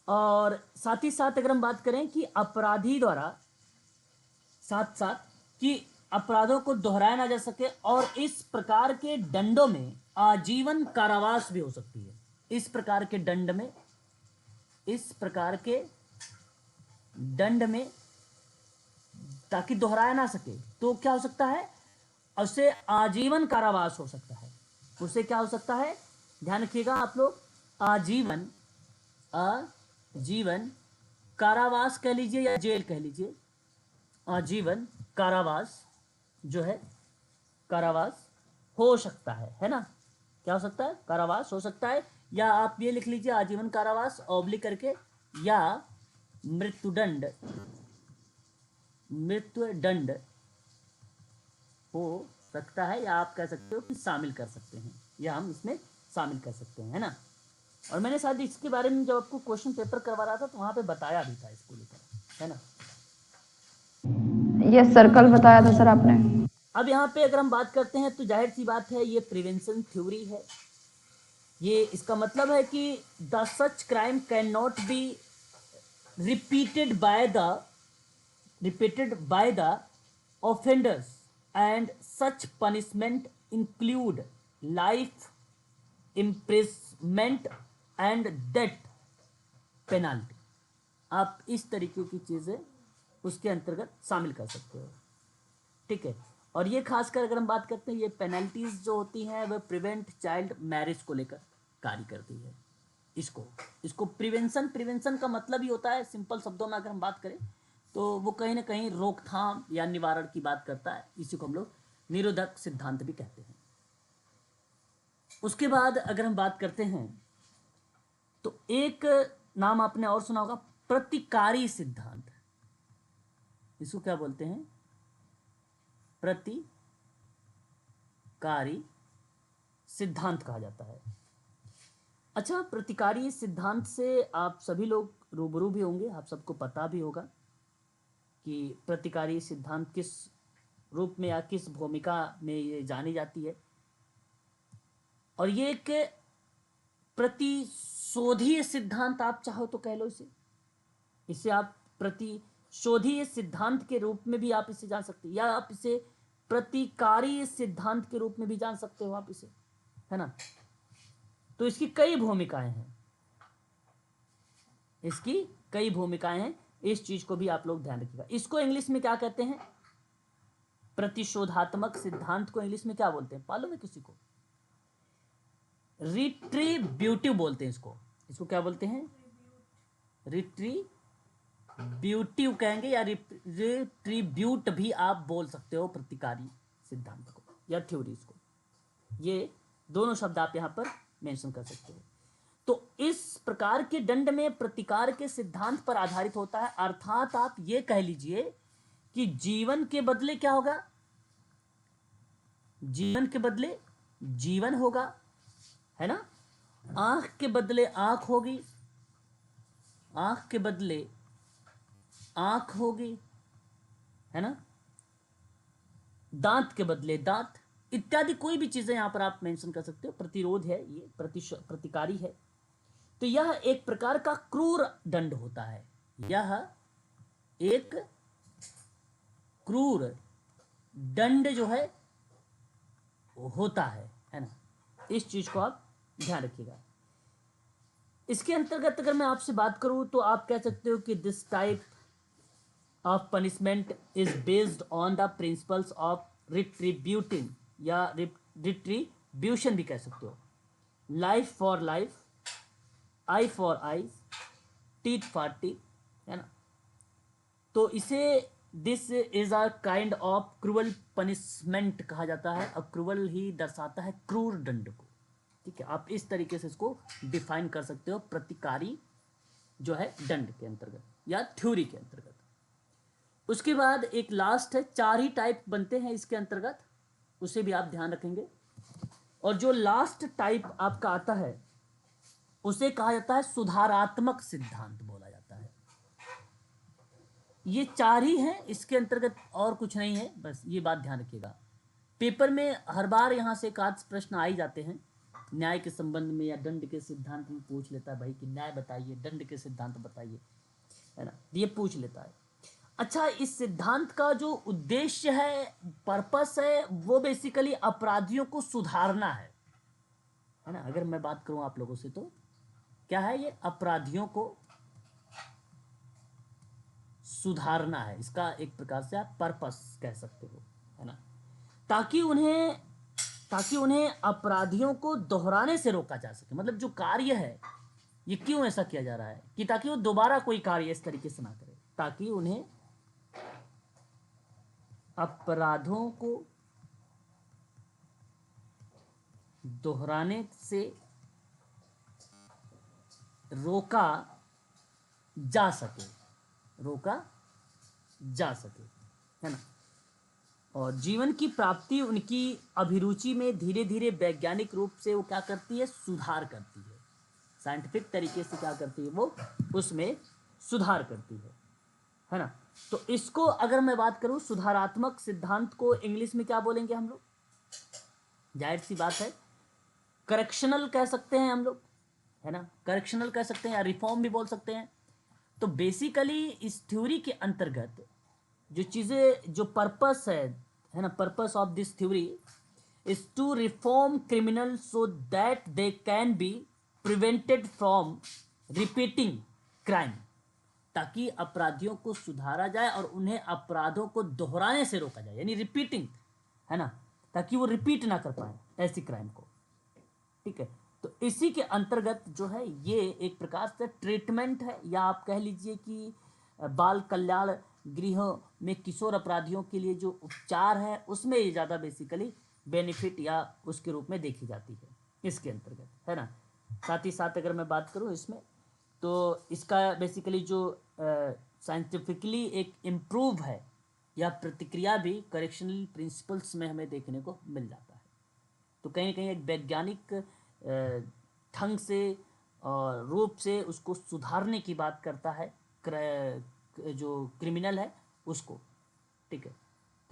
और साथ ही साथ अगर हम बात करें कि अपराधी द्वारा साथ साथ कि अपराधों को दोहराया ना जा सके, और इस प्रकार के दंडों में आजीवन कारावास भी हो सकती है। इस प्रकार के दंड में, इस प्रकार के दंड में ताकि दोहराया ना सके तो क्या हो सकता है, उसे आजीवन कारावास हो सकता है। उसे क्या हो सकता है, ध्यान रखिएगा आप लोग, आजीवन कारावास कह लीजिए या जेल कह लीजिए, आजीवन कारावास जो है, कारावास हो सकता है ना। क्या हो सकता है, कारावास हो सकता है। या आप ये लिख लीजिए आजीवन कारावास ऑब्लिक करके, या मृत्युदंड हो सकता है, या आप कह सकते हो कि शामिल कर सकते हैं, या हम इसमें शामिल कर सकते हैं, है ना। और मैंने शायद इसके बारे में जब आपको क्वेश्चन पेपर करवा रहा था तो वहाँ पे बताया भी था इसको लेकर, है ना। यस सर, कल बताया था सर आपने। अब यहाँ पे अगर हम बात करते हैं तो जाहिर सी बात है ये प्रिवेंशन थ्योरी है। ये इसका मतलब है कि the such crime can not be repeated by the offenders and such punishment include life imprisonment and death penalty. आप इस तरीके की चीज़ें उसके अंतर्गत शामिल कर सकते हो, ठीक है। और ये खासकर अगर हम बात करते हैं, ये पेनल्टीज जो होती हैं वह प्रिवेंट चाइल्ड मैरिज को लेकर कार्य करती है। इसको प्रिवेंशन का मतलब ही होता है, सिंपल शब्दों में अगर हम बात करें तो वो कहीं ना कहीं रोकथाम या निवारण की बात करता है। इसी को हम लोग निरोधक सिद्धांत भी कहते हैं। उसके बाद अगर हम बात करते हैं तो एक नाम आपने और सुना होगा, प्रतिकारी सिद्धांत। इसको क्या बोलते हैं, प्रतिकारी सिद्धांत कहा जाता है। अच्छा, प्रतिकारी सिद्धांत से आप सभी लोग रूबरू भी होंगे, आप सबको पता भी होगा कि प्रतिकारी सिद्धांत किस रूप में या किस भूमिका में ये जानी जाती है। और ये एक प्रतिशोधीय सिद्धांत आप चाहो तो कह लो इसे आप प्रतिशोधीय सिद्धांत के रूप में भी आप इसे जान सकते हैं, या आप इसे प्रतिकारी सिद्धांत के रूप में भी जान सकते हो आप इसे, है ना। तो इसकी कई भूमिकाएं हैं, इसकी कई भूमिकाएं हैं, इस चीज को भी आप लोग ध्यान रखिएगा। इसको इंग्लिश में क्या कहते हैं? प्रतिशोधात्मक सिद्धांत को इंग्लिश में क्या बोलते हैं मालूम है किसी को? रिट्रीब्यूटिव बोलते हैं इसको क्या बोलते हैं? रिट्रीब्यूटिव कहेंगे, या रिट्रीब्यूट भी आप बोल सकते हो प्रतिकारी सिद्धांत को या थ्योरीज को। ये दोनों शब्द आप यहां पर मेंशन कर सकते हो। तो इस प्रकार के दंड में प्रतिकार के सिद्धांत पर आधारित होता है, अर्थात आप ये कह लीजिए कि जीवन के बदले क्या होगा? जीवन के बदले जीवन होगा, है ना। आंख के बदले आंख होगी, आंख के बदले आंख होगी, है ना। दांत के बदले दांत, इत्यादि कोई भी चीजें यहां पर आप मेंशन कर सकते हो। प्रतिरोध है, ये प्रतिकारी है। तो यह एक प्रकार का क्रूर दंड होता है, यह एक क्रूर दंड जो है होता है ना। इस चीज को आप ध्यान रखिएगा। इसके अंतर्गत अगर मैं आपसे बात करूं तो आप कह सकते हो कि this type of punishment is based on the principles of retributing, या रिट्रीब्यूशन भी कह सकते हो। Life for life, eye for eye, teeth for teeth, है ना। तो इसे this is a kind of cruel punishment कहा जाता है, और क्रूअल ही दर्शाता है क्रूर दंड को, ठीक है। आप इस तरीके से इसको डिफाइन कर सकते हो प्रतिकारी जो है दंड के अंतर्गत या थ्योरी के अंतर्गत। उसके बाद एक लास्ट है, 4 ही टाइप बनते हैं इसके अंतर्गत, उसे भी आप ध्यान रखेंगे। और जो लास्ट टाइप आपका आता है उसे कहा जाता है सुधारात्मक सिद्धांत बोला जाता है। ये 4 ही हैं इसके अंतर्गत, और कुछ नहीं है, बस ये बात ध्यान रखिएगा। पेपर में हर बार यहाँ से एक आध प्रश्न आ ही जाते हैं न्याय के संबंध में या दंड के सिद्धांत में, पूछ लेता है भाई कि न्याय बताइए, दंड के सिद्धांत बताइए, है ना, ये पूछ लेता है। अच्छा, इस सिद्धांत का जो उद्देश्य है, पर्पस है, वो बेसिकली अपराधियों को सुधारना है ना। अगर मैं बात करूं आप लोगों से तो क्या है ये? अपराधियों को सुधारना है, इसका एक प्रकार से आप पर्पस कह सकते हो, है ना। ताकि उन्हें अपराधियों को दोहराने से रोका जा सके। मतलब जो कार्य है ये क्यों ऐसा किया जा रहा है कि ताकि वो दोबारा कोई कार्य इस तरीके से ना करे, ताकि उन्हें अपराधों को दोहराने से रोका जा सके, है ना। और जीवन की प्राप्ति उनकी अभिरुचि में धीरे धीरे वैज्ञानिक रूप से वो क्या करती है? सुधार करती है। साइंटिफिक तरीके से क्या करती है? वो उसमें सुधार करती है ना। तो इसको अगर मैं बात करूं, सुधारात्मक सिद्धांत को इंग्लिश में क्या बोलेंगे हम लोग? जाहिर सी बात है, करेक्शनल कह सकते हैं हम लोग, है ना। करेक्शनल कह सकते हैं या रिफॉर्म भी बोल सकते हैं। तो बेसिकली इस थ्योरी के अंतर्गत जो चीज़ें, जो पर्पस है ना, purpose of this theory is to reform criminal so that they can be prevented from repeating crime, ताकि अपराधियों को सुधारा जाए और उन्हें अपराधों को दोहराने से रोका जाए, यानी रिपीटिंग, है ना, ताकि वो रिपीट ना कर पाए ऐसी क्राइम को, ठीक है। तो इसी के अंतर्गत जो है ये एक प्रकार से ट्रीटमेंट है, या आप कह लीजिए कि बाल कल्याण गृहों में किशोर अपराधियों के लिए जो उपचार है उसमें ये ज़्यादा बेसिकली बेनिफिट या उसके रूप में देखी जाती है इसके अंतर्गत, है ना। साथ ही साथ अगर मैं बात करूँ इसमें, तो इसका बेसिकली जो साइंटिफिकली एक इम्प्रूव है या प्रतिक्रिया भी करेक्शनल प्रिंसिपल्स में हमें देखने को मिल जाता है। तो कहीं ना कहीं एक वैज्ञानिक ढंग से और रूप से उसको सुधारने की बात करता है जो क्रिमिनल है उसको, ठीक है।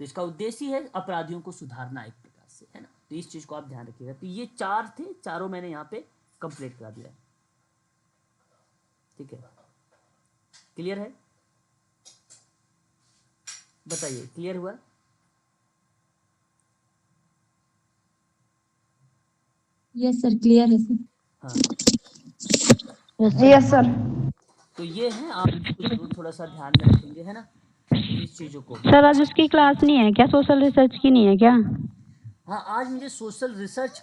तो इसका उद्देश्य ही है अपराधियों को सुधारना एक प्रकार से, है ना। तो इस चीज को आप ध्यान रखिएगा। तो ये 4 थे, चारों मैंने यहाँ पे कंप्लीट करा दिया है। ठीक है, क्लियर है? बताइए, क्लियर हुआ? यस सर, क्लियर है सर। हाँ, यस सर। तो ये है, आप इसको जरूर थोड़ा सा ध्यान में रखेंगे, है ना, इस चीजों को। सर आज उसकी क्लास नहीं है क्या? सोशल रिसर्च की नहीं है क्या? हाँ, आज मुझे सोशल रिसर्च